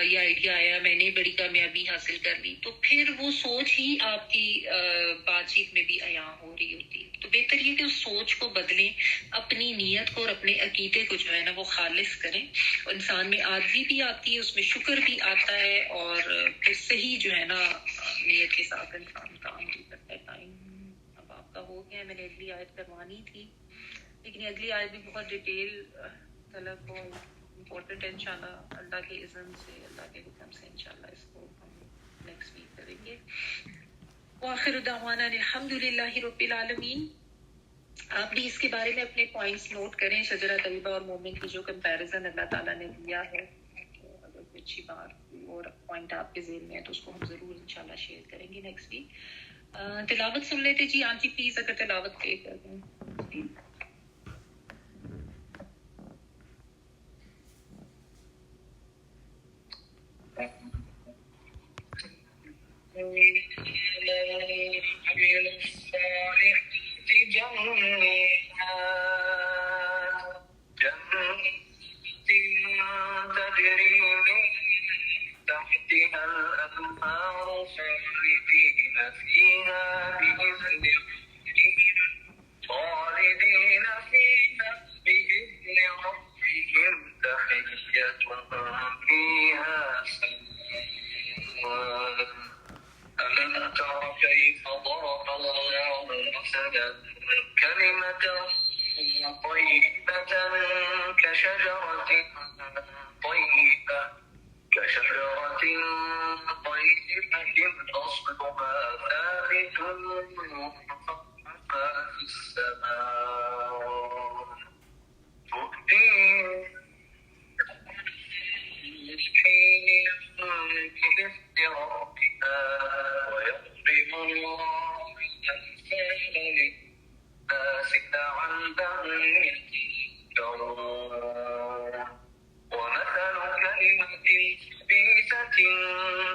یہ آئیڈیا آیا، میں نے بڑی کامیابی حاصل کر لی، تو پھر وہ سوچ ہی آپ کی بات چیت میں بھی عیاں ہو رہی ہوتی ہے. تو بہتر یہ کہ اس سوچ کو بدلیں، اپنی نیت کو اور اپنے عقیدے کو جو ہے نا وہ خالص کریں. انسان میں عاجزی بھی آتی ہے، اس میں شکر بھی آتا ہے، اور پھر صحیح جو ہے نا نیت کے ساتھ انسان کام بھی کرتا ہے. ٹائم اب آپ کا ہو گیا، میں نے اگلی آیت کروانی تھی، لیکن اگلی آیت بھی بہت ڈیٹیل طلب اور امپورٹنٹ ہے. انشاءاللہ اللہ کے اذن سے، اللہ کے حکم سے انشاءاللہ اس کو ہم نیکسٹ ویک کریں گے. وآخر دعوانا الحمدللہ رب العالمین. آپ بھی اس کے بارے میں اپنے پوائنٹس نوٹ کریں، شجرہ طیبہ اور مومن کی جو کمپیریزن اللہ تعالیٰ نے دیا ہے. اگر کوئی اچھی بات اور پوائنٹ آپ کے ذہن میں ہے تو اس کو ہم ضرور انشاءاللہ شیئر کریں گے نیکسٹ ویک. تلاوت سن لیتے جی آنٹی پلیز، اگر تلاوت پلے کر دیں. من الصالحات جنات تجري من تحتها الأنهار خالدين فيها بإذن ربهم تحيتهم فيها سلام. ألم تر كيف ضرب الله مثلا كلمة طيبة كشجرة طيبة أصلها ثابت وفرعها في السماء تؤتي حين بإذن ربها ويضرب الله الأمثال للناس لعلهم يتذكرون. ومثل كلمة خبيثة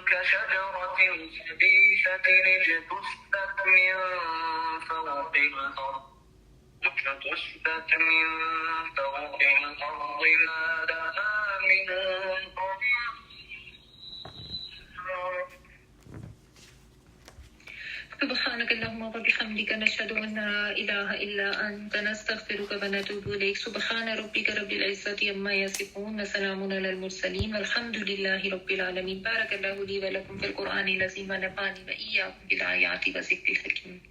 كشجرة خبيثة اجتثت من فوق الأرض ما لها من قرار. سبحانك اللهم وبحمدك نشهد أن لا إله إلا أنت نستغفرك ونتوب إليك. سبحان ربك رب العزة عما يصفون وسلام على المرسلين والحمد لله رب العالمين. بارك الله لي ولكم في القرآن العظيم ونفعني وإياكم بالآيات وذكر الحكيم.